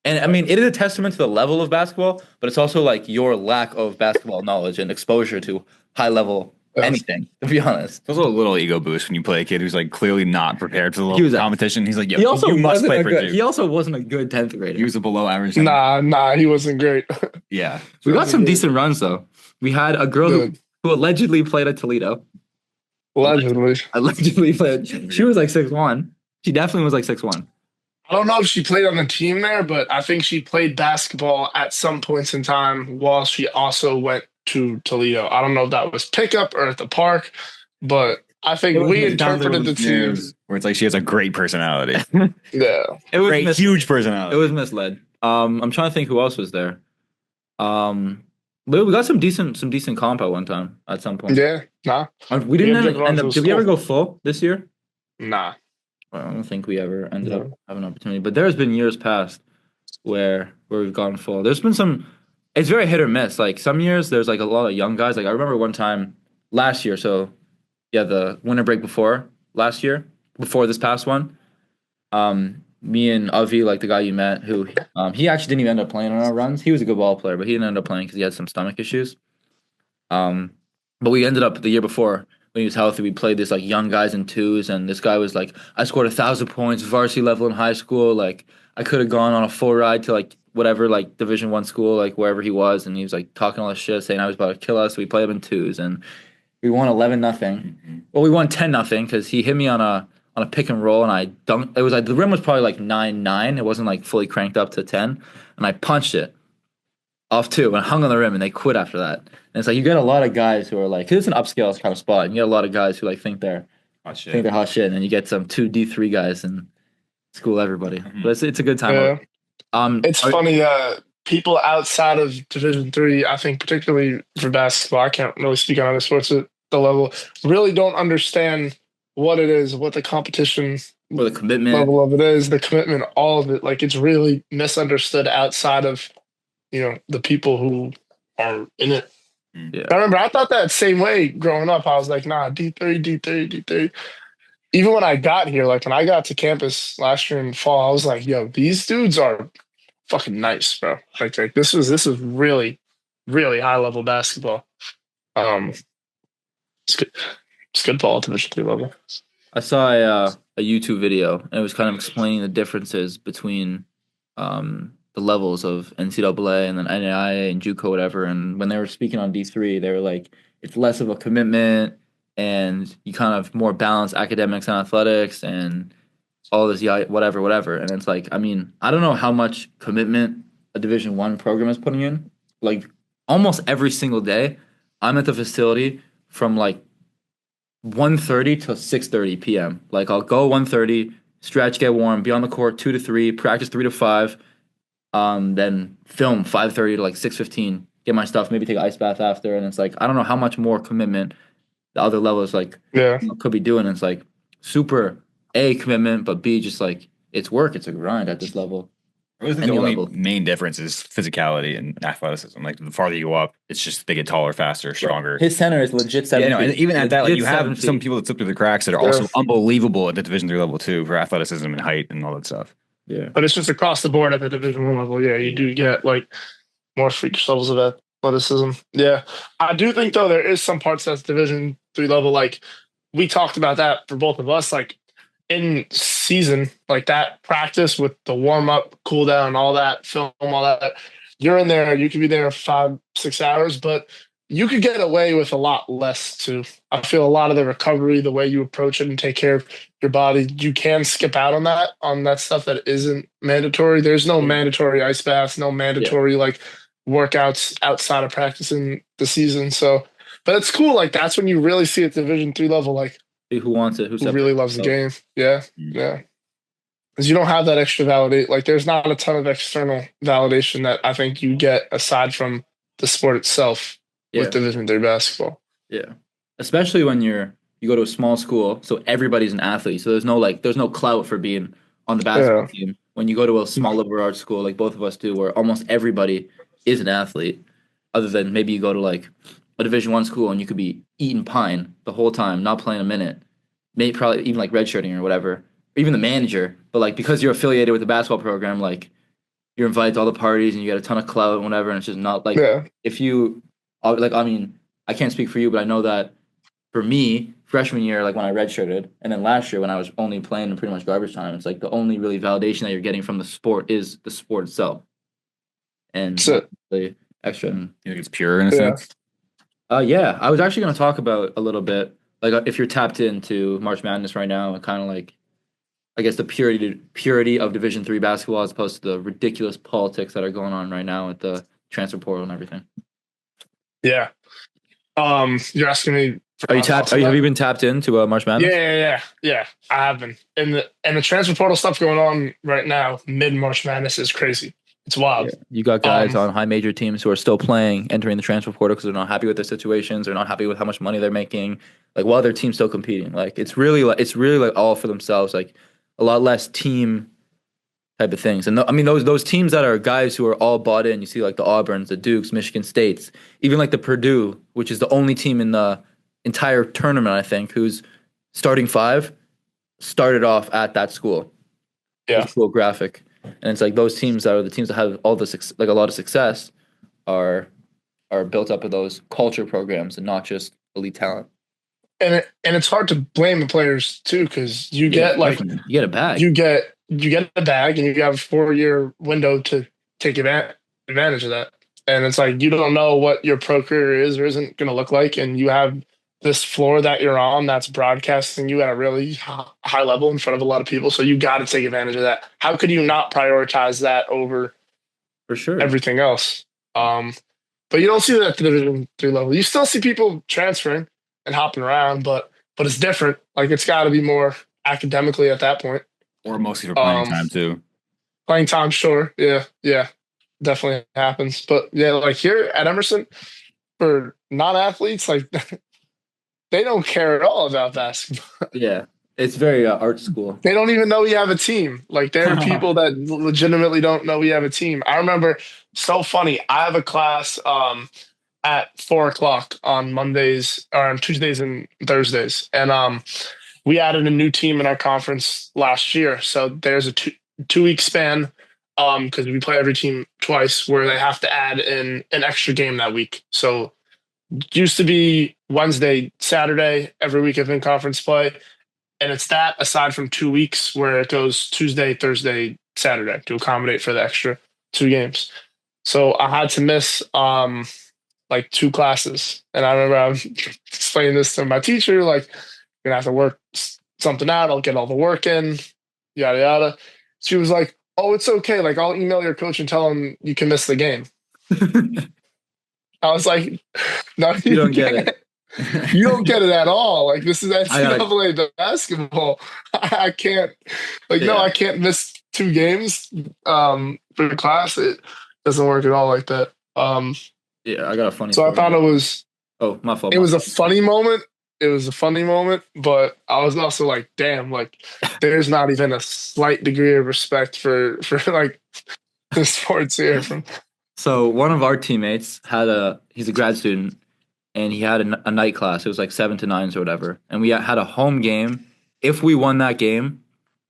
And I mean, it is a testament to the level of basketball, but it's also like your lack of basketball knowledge and exposure to high level anything, to be honest. It's also a little ego boost when you play a kid who's like clearly not prepared for the He was level of competition. He's like, yo, He also you must wasn't play a for good. Duke. He also wasn't a good 10th grader. He was a below average. Nah, he wasn't great. Yeah. We got some decent runs though. We had a girl who allegedly played at Toledo. Allegedly played. She was like 6'1". She definitely was like 6'1". I don't know if she played on the team there, but I think she played basketball at some points in time while she also went to Toledo. I don't know if that was pickup or at the park, but I think we interpreted the team where it's like she has a great personality. Yeah, it was great, huge personality. It was misled. I'm trying to think who else was there. We got some decent comp at one time at some point. Yeah, nah. We didn't end up. Did we ever go full this year? Nah. I don't think we ever ended up having an opportunity. But there's been years past where we've gone full. There's been some. It's very hit or miss. Like some years, there's like a lot of young guys. Like I remember one time last year. So yeah, the winter break before last year, before this past one. Me and Avi, like the guy you met, who he actually didn't even end up playing on our runs. He was a good ball player, but he didn't end up playing because he had some stomach issues. But we ended up the year before when he was healthy. We played this like young guys in twos, and this guy was like, I scored 1,000 points, varsity level in high school. Like I could have gone on a full ride to like whatever like Division I school, like wherever he was, and he was like talking all this shit, saying I was about to kill us. So we played him in twos, and we won 11-0. Mm-hmm. Well, we won 10-0 because he hit me on a pick and roll, and I dunked. It was like the rim was probably like 9-9. It wasn't like fully cranked up to 10, and I punched it off two and hung on the rim, and they quit after that. And it's like you get a lot of guys who are like, 'cause it's an upscale kind of spot, and you get a lot of guys who like think they're hot shit, and then you get some 2 D3 guys and school everybody. Mm-hmm. But it's a good time. Yeah. It's funny. People outside of Division III, I think particularly for basketball, I can't really speak on other sports at the level, really don't understand what it is, what the competition or the commitment level of it is, the commitment, all of it. Like it's really misunderstood outside of, the people who are in it. Yeah. I remember I thought that same way growing up. I was like, nah, D3. Even when I got here, like when I got to campus last year in fall, I was like, yo, these dudes are fucking nice, bro. Like this is really, really high level basketball. It's good. It's good ball at Division III level. I saw a YouTube video, and it was kind of explaining the differences between the levels of NCAA and then NAIA and JUCO, whatever. And when they were speaking on D3, they were like, it's less of a commitment, and you kind of more balance academics and athletics and all this, whatever. And it's like, I mean, I don't know how much commitment a Division I program is putting in. Like almost every single day, I'm at the facility from like 1:30 to 6:30 p.m. Like I'll go 1:30, stretch, get warm, be on the court 2 to 3, practice 3 to 5, then film 5:30 to like 6:15, get my stuff, maybe take an ice bath after, and it's like I don't know how much more commitment the other levels like could be doing. It's like super A, commitment, but B, just like it's work, it's a grind at this level. I really think the only main difference is physicality and athleticism. Like the farther you go up, it's just they get taller, faster, stronger. His center is legit 7 feet. And even at that, like you have some people that slip through the cracks that are also unbelievable at the Division III level too for athleticism and height and all that stuff. Yeah, but it's just across the board at the Division I level. Yeah, you do get like more freakish levels of athleticism. Yeah, I do think though there is some parts that's Division III level. Like we talked about that for both of us. Like in season, like that practice with the warm up, cool down, all that film, all that. You're in there. You could be there 5-6 hours, but you could get away with a lot less too. I feel a lot of the recovery, the way you approach it and take care of your body, you can skip out on that stuff that isn't mandatory. There's no mandatory ice baths, no mandatory like workouts outside of practicing the season. So, but it's cool. Like that's when you really see it Division III level. Like who wants it? Who really loves the game? Yeah. Because you don't have that extra validate. Like there's not a ton of external validation that I think you get aside from the sport itself with Division III basketball. Yeah, especially when you go to a small school, so everybody's an athlete. So there's no clout for being on the basketball team. When you go to a small liberal arts school, like both of us do, where almost everybody is an athlete, other than maybe you go to like a Division I school and you could be eating pine the whole time, not playing a minute, maybe probably even like redshirting or whatever, or even the manager. But like because you're affiliated with the basketball program, like you're invited to all the parties and you get a ton of clout and whatever, and it's just not like Yeah. if you like. I mean, I can't speak for you, but I know that for me, freshman year, like when I redshirted, and then last year when I was only playing in pretty much garbage time, it's like the only really validation that you're getting from the sport is the sport itself, and So, the extra. You think it's pure in a yeah. sense? Yeah, I was actually going to talk about a little bit, like if you're tapped into March Madness right now, and kind of like, I guess the purity of Division III basketball as opposed to the ridiculous politics that are going on right now with the transfer portal and everything. Yeah. You're asking me. Are you tapped? Have you been tapped into March Madness? Yeah. I have been. And the transfer portal stuff going on right now, mid March Madness, is crazy. It's wild. Yeah. You got guys on high major teams who are still playing, entering the transfer portal because they're not happy with their situations. They're not happy with how much money they're making. Like while their team's still competing, like it's really like all for themselves. Like a lot less team type of things. And I mean those teams that are guys who are all bought in. You see like the Auburns, the Dukes, Michigan States, even like the Purdue, which is the only team in the entire tournament, I think, whose starting five started off at that school. Yeah. Cool graphic. And it's like those teams that are the teams that have all this like a lot of success are built up of those culture programs and not just elite talent. And it's hard to blame the players too, because you get like you get a bag. You get a bag, and you have a 4-year window to take advantage of that. And it's like you don't know what your pro career is or isn't going to look like, and you have this floor that you're on that's broadcasting you at a really high level in front of a lot of people. So you got to take advantage of that. How could you not prioritize that over for sure everything else? But you don't see that at the Division III level. You still see people transferring and hopping around, but it's different. Like it's got to be more academically at that point. Or mostly for playing time too. Playing time, sure. Yeah. Definitely happens. But yeah, like here at Emerson, for non-athletes, like they don't care at all about basketball. Yeah. It's very art school. They don't even know we have a team. Like there are people that legitimately don't know we have a team. I remember, so funny, I have a class at 4:00 on Mondays or on Tuesdays and Thursdays. And we added a new team in our conference last year. So there's a two-week span because we play every team twice where they have to add in an extra game that week. So it used to be Wednesday, Saturday, every week of in-conference play. And it's that aside from 2 weeks where it goes Tuesday, Thursday, Saturday to accommodate for the extra 2 games. So I had to miss like 2 classes. And I remember I was explaining this to my teacher, like, you're going to have to work something out. I'll get all the work in, yada, yada. She was like, oh, it's okay. Like, I'll email your coach and tell him you can miss the game. I was like, no, you don't get it. You don't get it at all. Like this is NCAA basketball. I can't no, I can't miss 2 games for the class. It doesn't work at all like that. Yeah, I got a funny So story. I thought it was my fault. It was a funny moment. But I was also like, damn, like there's not even a slight degree of respect for like the sports here. So one of our teammates he's a grad student. And he had a night class. It was like 7 to 9s or whatever. And we had a home game. If we won that game,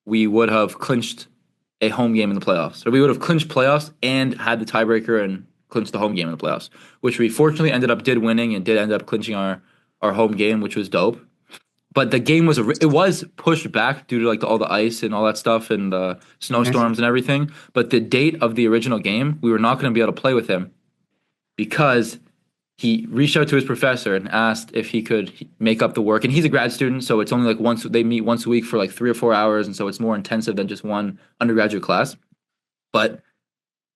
we would have clinched a home game in the playoffs. So we would have clinched playoffs and had the tiebreaker and clinched the home game in the playoffs, which we fortunately did winning and did end up clinching our home game, which was dope. But the game was pushed back due to like all the ice and all that stuff and the snowstorms and everything. But the date of the original game, we were not going to be able to play with him because he reached out to his professor and asked if he could make up the work. And he's a grad student, so it's only like they meet once a week for like 3 or 4 hours, and so it's more intensive than just one undergraduate class. But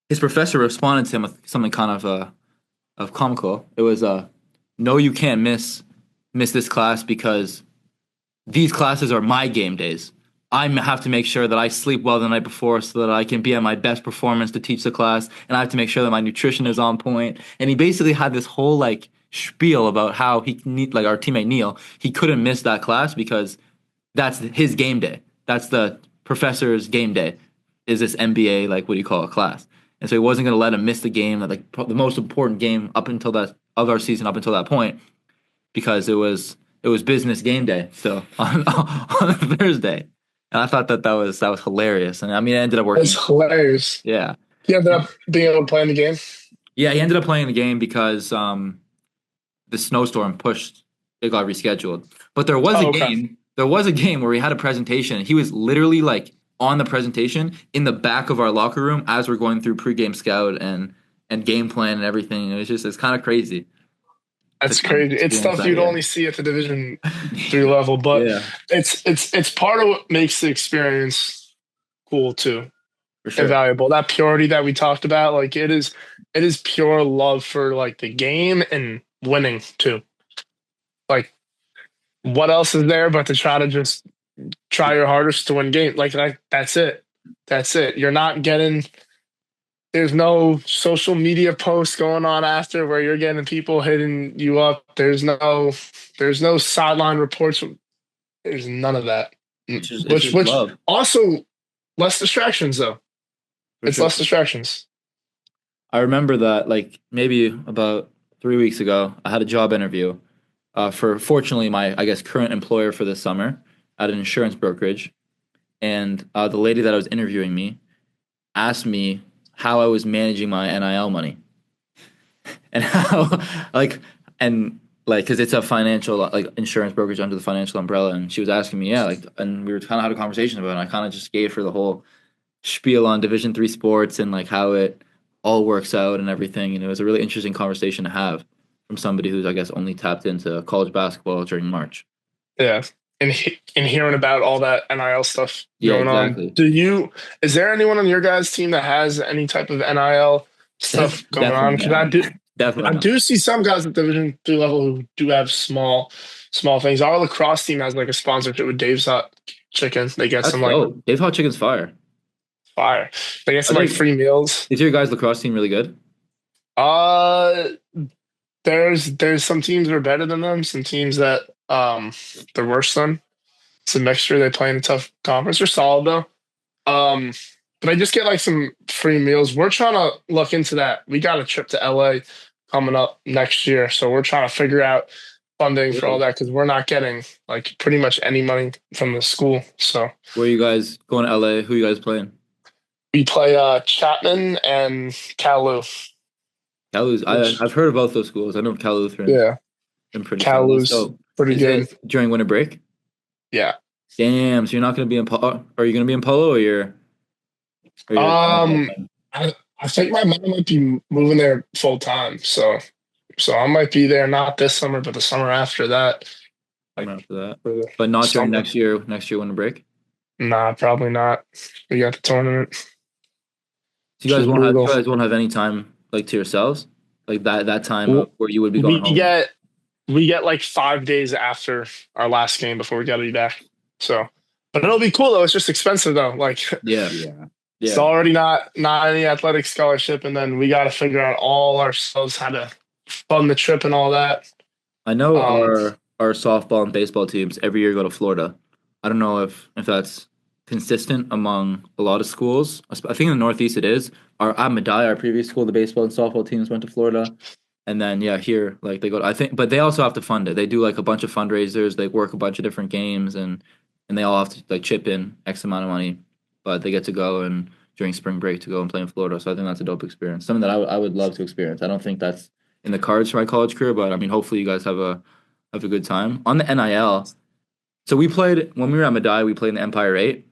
his professor responded to him with something kind of comical. It was, no, you can't miss this class because these classes are my game days. I have to make sure that I sleep well the night before so that I can be at my best performance to teach the class, and I have to make sure that my nutrition is on point. And he basically had this whole like spiel about how like our teammate Neil, he couldn't miss that class because that's his game day. That's the professor's game day. Is this MBA, like what do you call a class? and so he wasn't going to let him miss the game, like the most important game of our season up until that point, because it was business game day. So on Thursday, and I thought that was hilarious, and I mean, it ended up working. It's hilarious. Yeah, He ended up being able to play in the game. yeah, he ended up playing the game because the snowstorm pushed. It got rescheduled, but there was a game. There was a game where we had a presentation. He was literally like on the presentation in the back of our locker room as we're going through pregame scout and game plan and everything. It's kind of crazy. That's crazy. It's stuff you'd only see at the Division III level, but it's part of what makes the experience cool too. For sure. And valuable. That purity that we talked about, like it is pure love for like the game and winning too. Like, what else is there but to try your hardest to win games? Like that's it. That's it. You're not getting. There's no social media posts going on after where you're getting people hitting you up. There's no sideline reports. There's none of that. Which also less distractions though. It's less distractions. I remember that like maybe about 3 weeks ago, I had a job interview for fortunately my current employer for this summer at an insurance brokerage, and the lady that I was interviewing me asked me how I was managing my NIL money, and how because it's a financial like insurance brokerage under the financial umbrella, and she was asking me and we were kind of had a conversation about it, and I kind of just gave her the whole spiel on Division III sports and like how it all works out and everything, and it was a really interesting conversation to have from somebody who's I guess only tapped into college basketball during March. Yeah. And hearing about all that NIL stuff going on. Is there anyone on your guys' team that has any type of NIL stuff going on? Because I do see some guys at Division III level who do have small things. Our lacrosse team has like a sponsorship with Dave's Hot Chicken. They get some like Dave's Hot Chicken's fire. They get some like free meals. Is your guys' lacrosse team really good? There's some teams that are better than them. Some teams that they're worse than. It's a mixture. They play in a tough conference. They're solid though. But I just get like some free meals. We're trying to look into that. We got a trip to LA coming up next year, so we're trying to figure out funding for all that because we're not getting like pretty much any money from the school. So where are you guys going to LA? Who are you guys playing? We play Chapman and Cal Lutheran. I've heard of both those schools. I know Cal Lutheran. Yeah. Cal Lutheran pretty good. During winter break? Yeah. Damn, so you're not going to be in Polo? Are you going to be in Polo or you're I think my mom might be moving there full time. So I might be there not this summer, but the summer after that. But not during next year winter break? Nah, probably not. We got the tournament. So you guys won't have any time like to yourselves? Like that time where you would be going home? We get like 5 days after our last game before we got to be back. So, but it'll be cool though. It's just expensive though. Like, yeah. It's already not any athletic scholarship, and then we got to figure out all ourselves how to fund the trip and all that. I know our softball and baseball teams every year go to Florida. I don't know if that's consistent among a lot of schools. I think in the Northeast it is. At Medaille, our previous school, the baseball and softball teams went to Florida. And then here, like they go. I think, but they also have to fund it. They do like a bunch of fundraisers. They work a bunch of different games, and they all have to like chip in X amount of money. But they get to go and during spring break to go and play in Florida. So I think that's a dope experience. Something that I would love to experience. I don't think that's in the cards for my college career, but I mean, hopefully you guys have a good time on the NIL. So we played when we were at Medaille. We played in the Empire 8,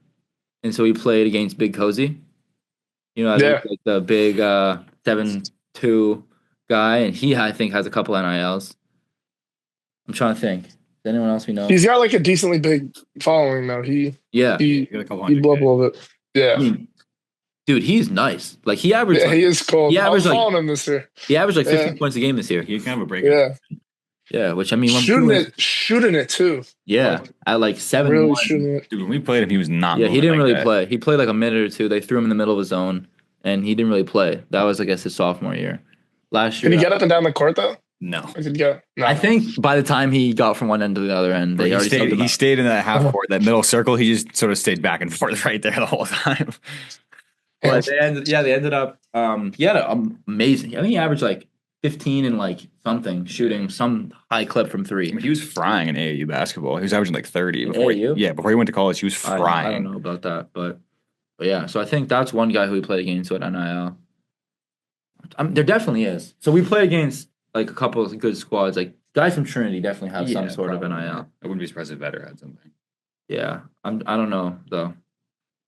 and so we played against Big Cozy. You know, like the big 7'2" guy, and he I think has a couple NILs. I'm trying to think. Is anyone else we know? He's got like a decently big following though. He got a couple hundred. He blew up a little bit. Yeah. I mean, dude, he's nice. Like he averaged. Yeah, he is cool. I was following him this year. He averaged like 15 points a game this year. He's kind of a break. Yeah. Yeah, which I mean, shooting it too. Yeah, at like 7-1. Really shooting it. Dude, when we played him, he was not. Yeah, he didn't really play. He played like a minute or two. They threw him in the middle of his zone, and he didn't really play. That was, I guess, his sophomore year. Last year, did he get up and down the court though? No. No. I think by the time he got from one end to the other end, he stayed in that half court, that middle circle. He just sort of stayed back and forth right there the whole time. But they ended up. He had amazing. I think he averaged like 15 and like something shooting some high clip from three. I mean, he was frying in AAU basketball. He was averaging like 30 In before. AAU? Before he went to college, he was frying. I don't know about that, but yeah. So I think that's one guy who we played against with NIL. There definitely is. So we play against like a couple of good squads. Like guys from Trinity definitely have some sort of NIL. I wouldn't be surprised if Vetter had something. Yeah, I don't know though,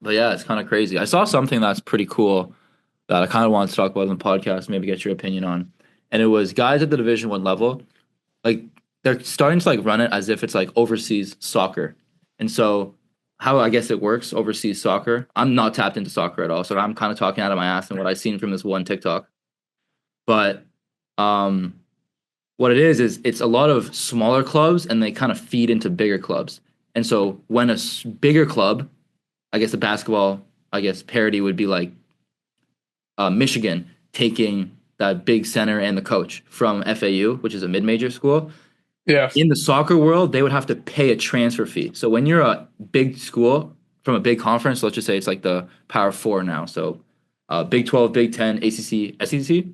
but yeah, it's kind of crazy. I saw something that's pretty cool that I kind of wanted to talk about in the podcast, maybe get your opinion on, and it was guys at the Division I level, like they're starting to like run it as if it's like overseas soccer, and so how I guess it works overseas soccer. I'm not tapped into soccer at all, so I'm kind of talking out of my ass and what I've seen from this one TikTok. But what it is it's a lot of smaller clubs and they kind of feed into bigger clubs. And so when a bigger club, I guess the basketball, parity would be like Michigan taking that big center and the coach from FAU, which is a mid-major school. Yeah. In the soccer world, they would have to pay a transfer fee. So when you're a big school from a big conference, let's just say it's like the Power Four now. So Big 12, Big 10, ACC, SEC.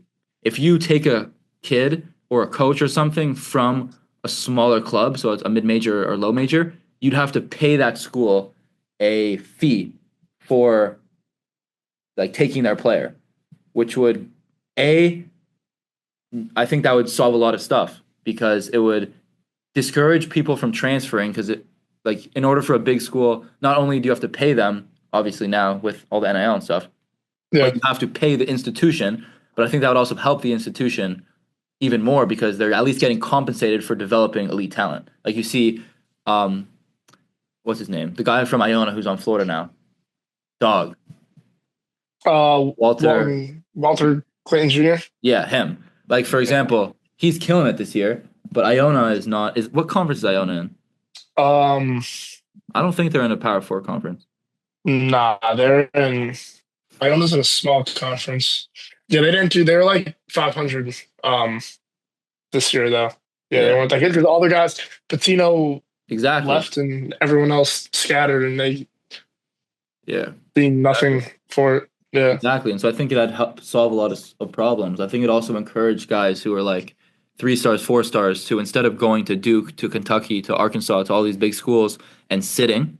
If you take a kid or a coach or something from a smaller club, so it's a mid-major or low major, you'd have to pay that school a fee for like taking their player, which would I think that would solve a lot of stuff because it would discourage people from transferring because it like in order for a big school, not only do you have to pay them, obviously now with all the NIL and stuff, but you have to pay the institution. But I think that would also help the institution even more because they're at least getting compensated for developing elite talent. Like you see, what's his name? The guy from Iona who's on Florida now. Dog. Walter Clayton Jr. Yeah, him. Like for example, he's killing it this year, but Iona is not. What conference is Iona in? I don't think they're in a Power Four conference. Nah, they're in. Iona's in a small conference. Yeah, they didn't do. They were like 500 this year though. Yeah, they weren't that good because all the guys, Patino left and everyone else scattered, and they being nothing for it. Yeah, exactly. And so I think that helped solve a lot of problems. I think it also encouraged guys who are like 3 stars, 4 stars to instead of going to Duke, to Kentucky, to Arkansas, to all these big schools and sitting,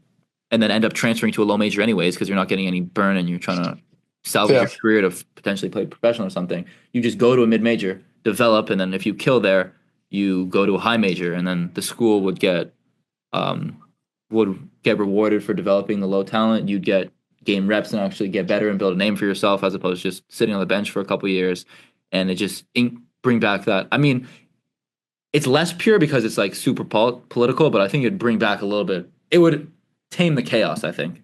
and then end up transferring to a low major anyways because you're not getting any burn and you're trying to salvage your career to potentially play professional or something. You just go to a mid-major, develop, and then if you kill there, you go to a high major, and then the school would get rewarded for developing the low talent. You'd gain reps and actually get better and build a name for yourself as opposed to just sitting on the bench for a couple of years. And it just bring back that. I mean, it's less pure because it's like super political, but I think it'd bring back a little bit. It would tame the chaos, I think.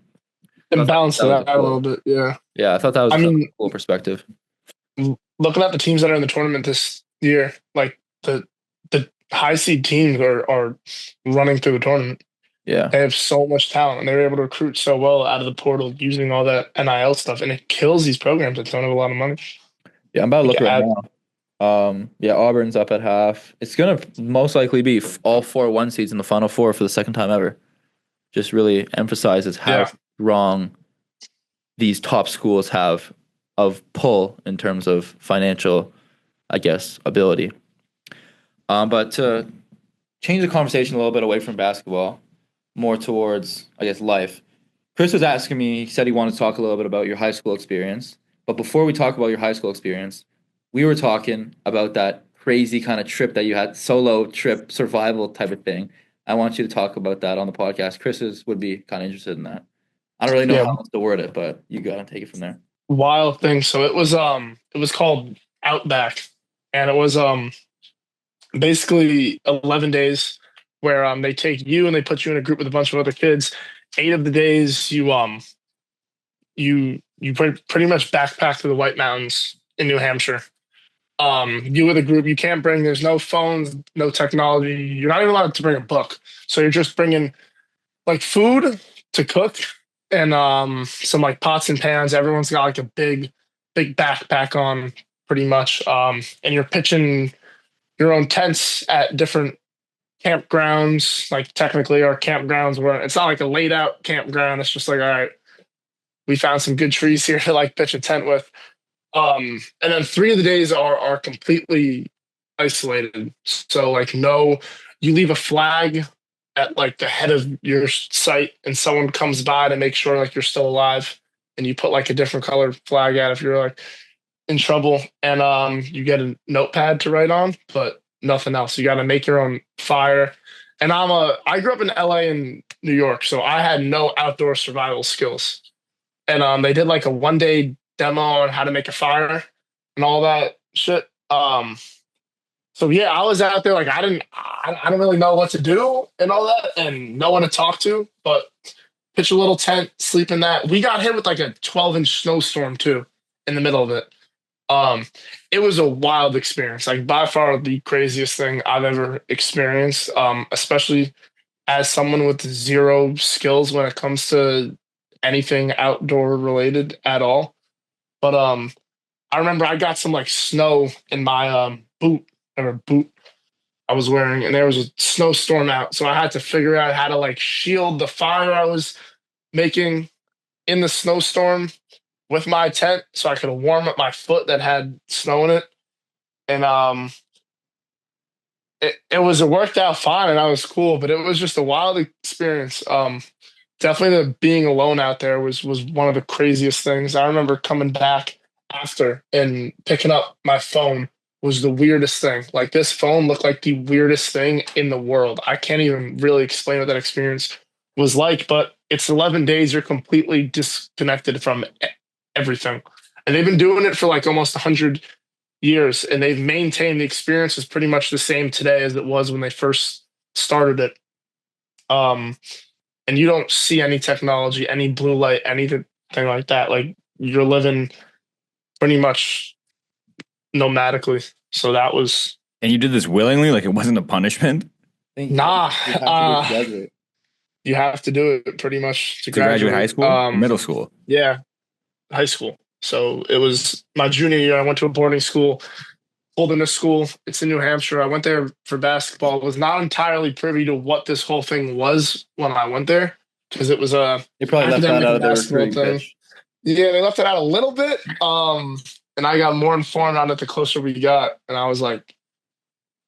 And balance it out a little bit, yeah. Yeah, I thought that was a cool perspective. Looking at the teams that are in the tournament this year, like the high seed teams are running through the tournament. Yeah. They have so much talent, and they were able to recruit so well out of the portal using all that NIL stuff, and it kills these programs that don't have a lot of money. Yeah, I'm about to look right now. Auburn's up at half. It's going to most likely be all 4 1 seeds in the Final Four for the second time ever. Just really emphasizes how wrong these top schools have of pull in terms of financial, I guess, ability. But to change the conversation a little bit away from basketball, more towards, I guess, life. Chris was asking me, he said he wanted to talk a little bit about your high school experience. But before we talk about your high school experience, we were talking about that crazy kind of trip that you had, solo trip, survival type of thing. I want you to talk about that on the podcast. Chris's would be kind of interested in that. I don't really know how else to word it, but you got to take it from there. Wild thing. So it was called Outback, and it was basically 11 days where they take you and they put you in a group with a bunch of other kids. 8 of the days you pretty much backpack to the White Mountains in New Hampshire. You with a group, you can't bring, there's no phones, no technology. You're not even allowed to bring a book. So you're just bringing like food to cook and some like pots and pans. Everyone's got like a big backpack on pretty much. And you're pitching your own tents at different campgrounds, like technically our campgrounds where it's not like a laid out campground. It's just like, all right, we found some good trees here to like pitch a tent with. And then 3 of the days are completely isolated. So like no, you leave a flag at like the head of your site, and someone comes by to make sure like you're still alive, and you put like a different colored flag out if you're like in trouble, and you get a notepad to write on, but nothing else. You got to make your own fire. And I grew up in LA and New York, so I had no outdoor survival skills. And they did like a 1 day demo on how to make a fire and all that shit. So yeah, I was out there like I don't really know what to do and all that, and no one to talk to, but pitch a little tent, sleep in that. We got hit with like a 12-inch snowstorm too in the middle of it. It was a wild experience, like by far the craziest thing I've ever experienced. Especially as someone with zero skills when it comes to anything outdoor related at all. But I remember I got some like snow in my boot I was wearing, and there was a snowstorm out, so I had to figure out how to like shield the fire I was making in the snowstorm with my tent, so I could warm up my foot that had snow in it. And it worked out fine, and I was cool, but it was just a wild experience. Definitely the being alone out there was one of the craziest things. I remember coming back after and picking up my phone was the weirdest thing. Like this phone looked like the weirdest thing in the world. I can't even really explain what that experience was like, but it's 11 days you're completely disconnected from everything. And they've been doing it for like almost 100 years, and they've maintained the experience is pretty much the same today as it was when they first started it. And you don't see any technology, any blue light, anything like that. Like you're living pretty much nomadically. So that was. And you did this willingly, like it wasn't a punishment? Nah, you have to do it pretty much to graduate high school, or middle school. Yeah, high school. So it was my junior year. I went to a boarding school, Holderness School. It's in New Hampshire. I went there for basketball. Was not entirely privy to what this whole thing was when I went there, because it was they probably left that out of their thing. Pitch. Yeah, they left it out a little bit. And I got more informed on it the closer we got, and I was like,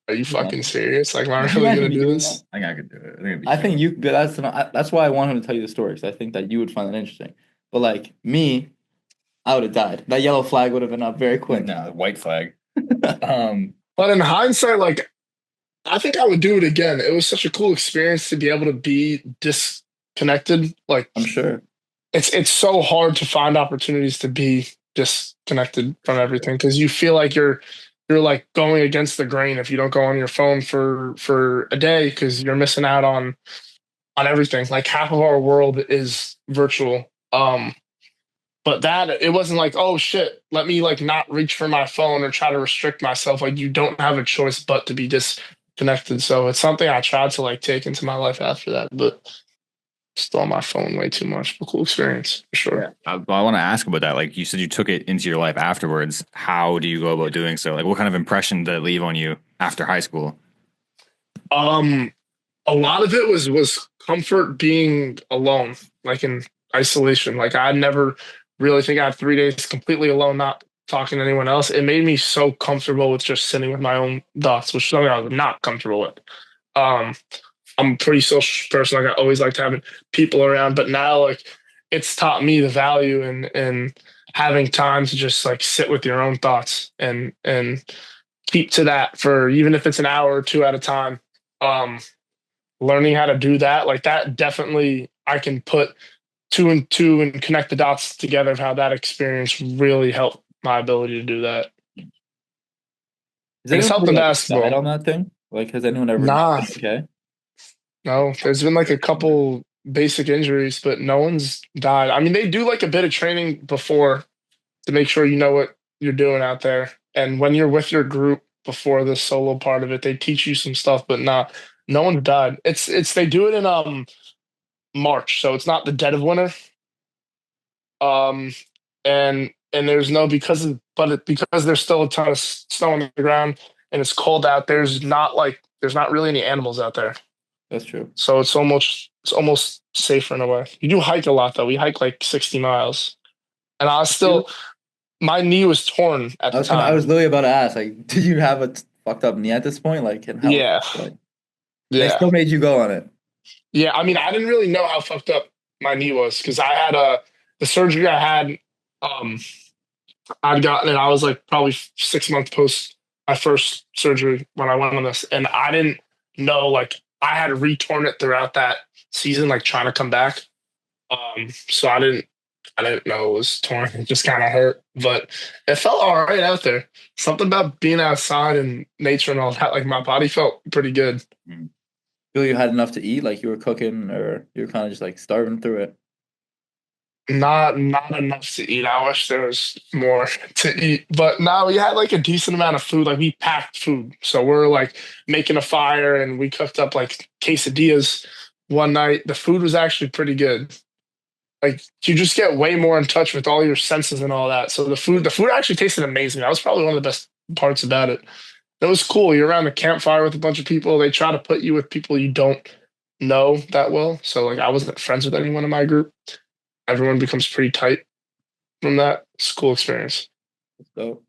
"Are you fucking serious? Like, am I really gonna do this?" I think I could do it. I think you. That's why I want him to tell you the story, because I think that you would find that interesting. But like me, I would have died. That yellow flag would have been up very quick. No, white flag. But in hindsight, like, I think I would do it again. It was such a cool experience to be able to be disconnected. Like, I'm sure it's so hard to find opportunities to be disconnected from everything, because you feel like you're like going against the grain if you don't go on your phone for a day, because you're missing out on everything. Like half of our world is virtual. But that it wasn't like, oh shit, let me like not reach for my phone or try to restrict myself. Like you don't have a choice but to be disconnected. So it's something I tried to like take into my life after that, but still on my phone way too much. But cool experience for sure. Yeah. I want to ask about that. Like you said, you took it into your life afterwards. How do you go about doing so? Like what kind of impression did it leave on you after high school? A lot of it was comfort being alone, like in isolation. Like I never really think I had 3 days completely alone, not talking to anyone else. It made me so comfortable with just sitting with my own thoughts, which is something I was not comfortable with. I'm a pretty social person. Like I always liked having people around, but now like it's taught me the value in having time to just like sit with your own thoughts and keep to that for even if it's an hour or two at a time. Learning how to do that, like that, definitely I can put 2 and 2 and connect the dots together of how that experience really helped my ability to do that. It's helped in basketball. On that thing? Like, has anyone ever? Nah. Okay. No, there's been like a couple basic injuries, but no one's died. I mean, they do like a bit of training before to make sure you know what you're doing out there. And when you're with your group before the solo part of it, they teach you some stuff, but no one died. It's they do it in March, so it's not the dead of winter. And there's no because there's still a ton of snow on the ground and it's cold out. There's not really any animals out there. That's true. So it's almost it's almost safer in a way. You do hike a lot though. We hike like 60 miles, and I was still my knee was torn at the I time. was literally about to ask, like, did you have a fucked up knee at this point? Like, and how? Yeah, Like, they yeah, still made you go on it. yeah. I mean, I didn't really know how fucked up my knee was because I had the surgery I had. Um, I'd gotten it. I was like probably 6 months post my first surgery when I went on this, and I didn't know like I had re-torn it throughout that season, like trying to come back. So I didn't know it was torn. It just kind of hurt, but it felt all right out there. Something about being outside and nature and all that, like my body felt pretty good. Feel you had enough to eat, like you were cooking, or you were kind of just like starving through it. Not enough to eat. I wish there was more to eat, but no, we had like a decent amount of food. Like we packed food, so we're like making a fire, and we cooked up like quesadillas one night. The food was actually pretty good. Like you just get way more in touch with all your senses and all that. So the food actually tasted amazing. That was probably one of the best parts about it. It was cool. You're around the campfire with a bunch of people. They try to put you with people you don't know that well. So like I wasn't friends with anyone in my group. Everyone becomes pretty tight from that. It's a cool experience. So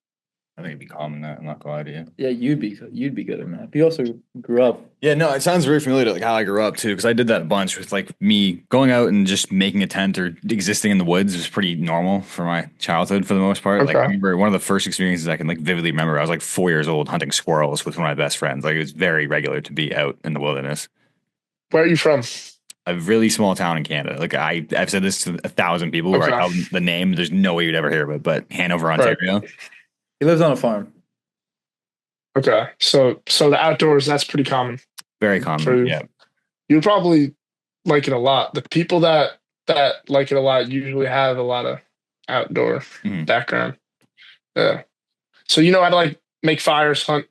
I think it'd be common that. I'm not gonna lie to you. yeah, you'd be good in that. You also grew up. Yeah, no, it sounds very familiar to like how I grew up too, because I did that a bunch with like me going out and just making a tent or existing in the woods was pretty normal for my childhood for the most part. Like I Okay. remember one of the first experiences I can like vividly remember. I was like 4 years old hunting squirrels with one of my best friends. Like it was very regular to be out in the wilderness. Where are you from? A really small town in Canada. Like I've said this to 1,000 people where I Okay. tell them the name. There's no way you'd ever hear of it, but Hanover, Right. Ontario. He lives on a farm. Okay. So the outdoors, that's pretty common. Very For common. you. Yeah. You'd probably like it a lot. The people that like it a lot usually have a lot of outdoor Mhm. background. Yeah. So you know how to like make fires, hunt,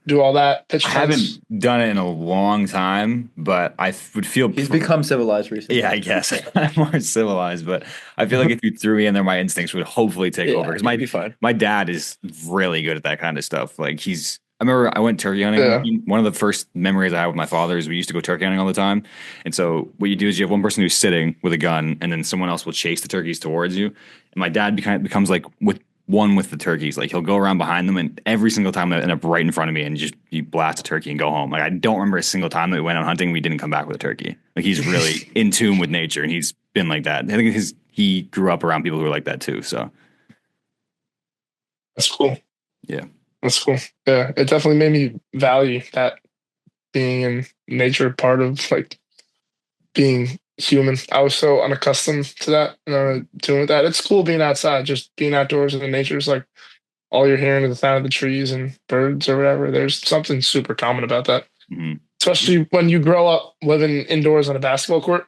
do all that, pitch I tents? haven't done it in a long time, but I would feel He's become civilized recently. yeah, I guess I'm more civilized, but I feel like if you threw me in there, my instincts would hopefully take over because you'd be fine. my dad is really good at that kind of stuff. Like I remember I went turkey hunting. Yeah. With him. One of the first memories I had with my father is we used to go turkey hunting all the time. And so what you do is you have one person who's sitting with a gun, and then someone else will chase the turkeys towards you. And my dad becomes like with the turkeys. Like he'll go around behind them, and every single time they end up right in front of me, and you blast a turkey and go home. Like I don't remember a single time that we went out hunting we didn't come back with a turkey. Like he's really in tune with nature, and he's been like that. I think he grew up around people who are like that too. So That's cool. yeah. That's cool. Yeah. It definitely made me value that being in nature part of like being human. I was so unaccustomed to that, doing that. It's cool being outside, just being outdoors in the nature is like all you're hearing is the sound of the trees and birds or whatever. There's something super common about that, especially when you grow up living indoors on a basketball court.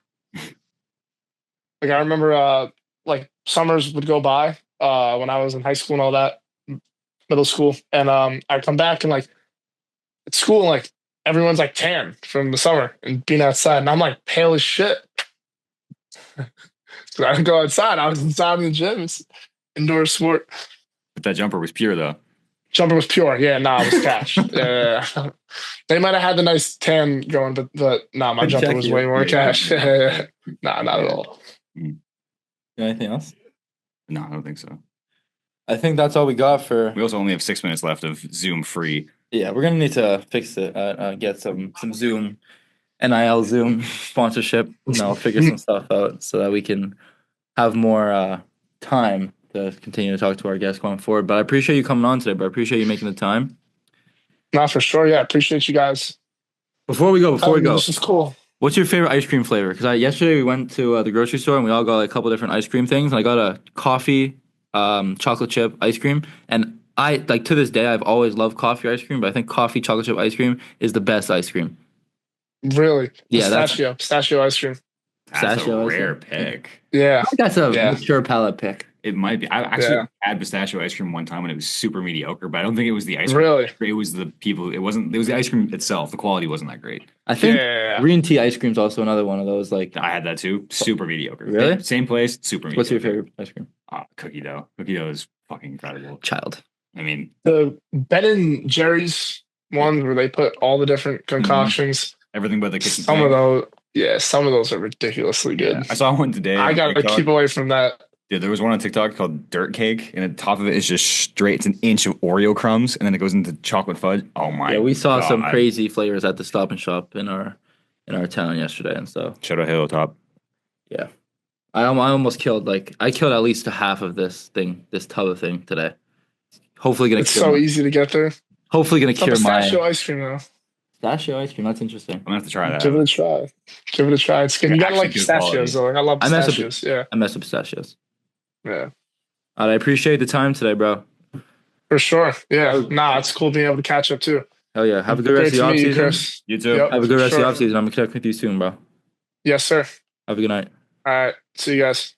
Like I remember, like summers would go by when I was in high school and all that, middle school, and I'd come back and like at school, and, like everyone's like tan from the summer and being outside, and I'm like pale as shit. So I didn't go outside. I was inside in the gym. It's indoor sport. But that jumper was pure though. Jumper was pure. Yeah, nah, it was cash. Yeah. They might have had the nice tan going, but nah, my jumper was way more cash. Nah, not at all. Anything else? No, I don't think so. I think that's all we got for. We also only have 6 minutes left of Zoom free. Yeah, we're gonna need to fix it. Get some Zoom, NIL Zoom sponsorship. Figure some stuff out so that we can have more time to continue to talk to our guests going forward. But I appreciate you coming on today, bro. I appreciate you making the time. Nah, for sure. Yeah, appreciate you guys. Before we go, This is cool. what's your favorite ice cream flavor? Because yesterday we went to the grocery store and we all got like a couple different ice cream things. And I got a coffee, chocolate chip ice cream. And I like to this day I've always loved coffee ice cream, but I think coffee chocolate chip ice cream is the best ice cream. Really? Yeah, pistachio ice cream. That's a Pistachio ice rare cream. pick. Yeah. I think that's a Yeah. mature palate pick. It might be. I actually Yeah. had pistachio ice cream one time when it was super mediocre, but I don't think it was the ice cream. Really? It was the people. It was the ice cream itself. The quality wasn't that great. I think Yeah. green tea ice cream is also another one of those. Like, I had that too. Super mediocre. Really? Same place. Super mediocre. what's your favorite ice cream? Cookie dough. Cookie dough is fucking incredible. Child. I mean, The Ben and Jerry's ones where they put all the different concoctions. everything but the kitchen Some sink. of those. Yeah, some of those are ridiculously good. I saw one today. I on gotta TikTok. keep away from that. Dude, there was one on TikTok called Dirt Cake, and the top of it is just straight. It's an inch of Oreo crumbs, and then it goes into chocolate fudge. Oh my! Yeah, we saw some God. crazy flavors at the Stop and Shop in our town yesterday and stuff. Shout out Halo Top. Yeah, I almost killed I killed at least a half of this tub of thing today. Hopefully gonna. It's so easy to get there. Hopefully gonna It's cure my pistachio ice cream though. pistachio ice cream. That's interesting. I'm gonna have to try that. Give it a try. Give it a try. It's good. You gotta actually like good pistachios though. Like I love I mess with- pistachios. Yeah. I mess with pistachios. Yeah. I appreciate the time today, bro. For sure. Yeah. Nah, it's cool being able to catch up too. Hell yeah. Have a good rest of the Great to meet you, offseason. Chris. You too. Yep. Have a good rest Sure. of the offseason. I'm gonna connect with you soon, bro. Yes, sir. Have a good night. All right. See you guys.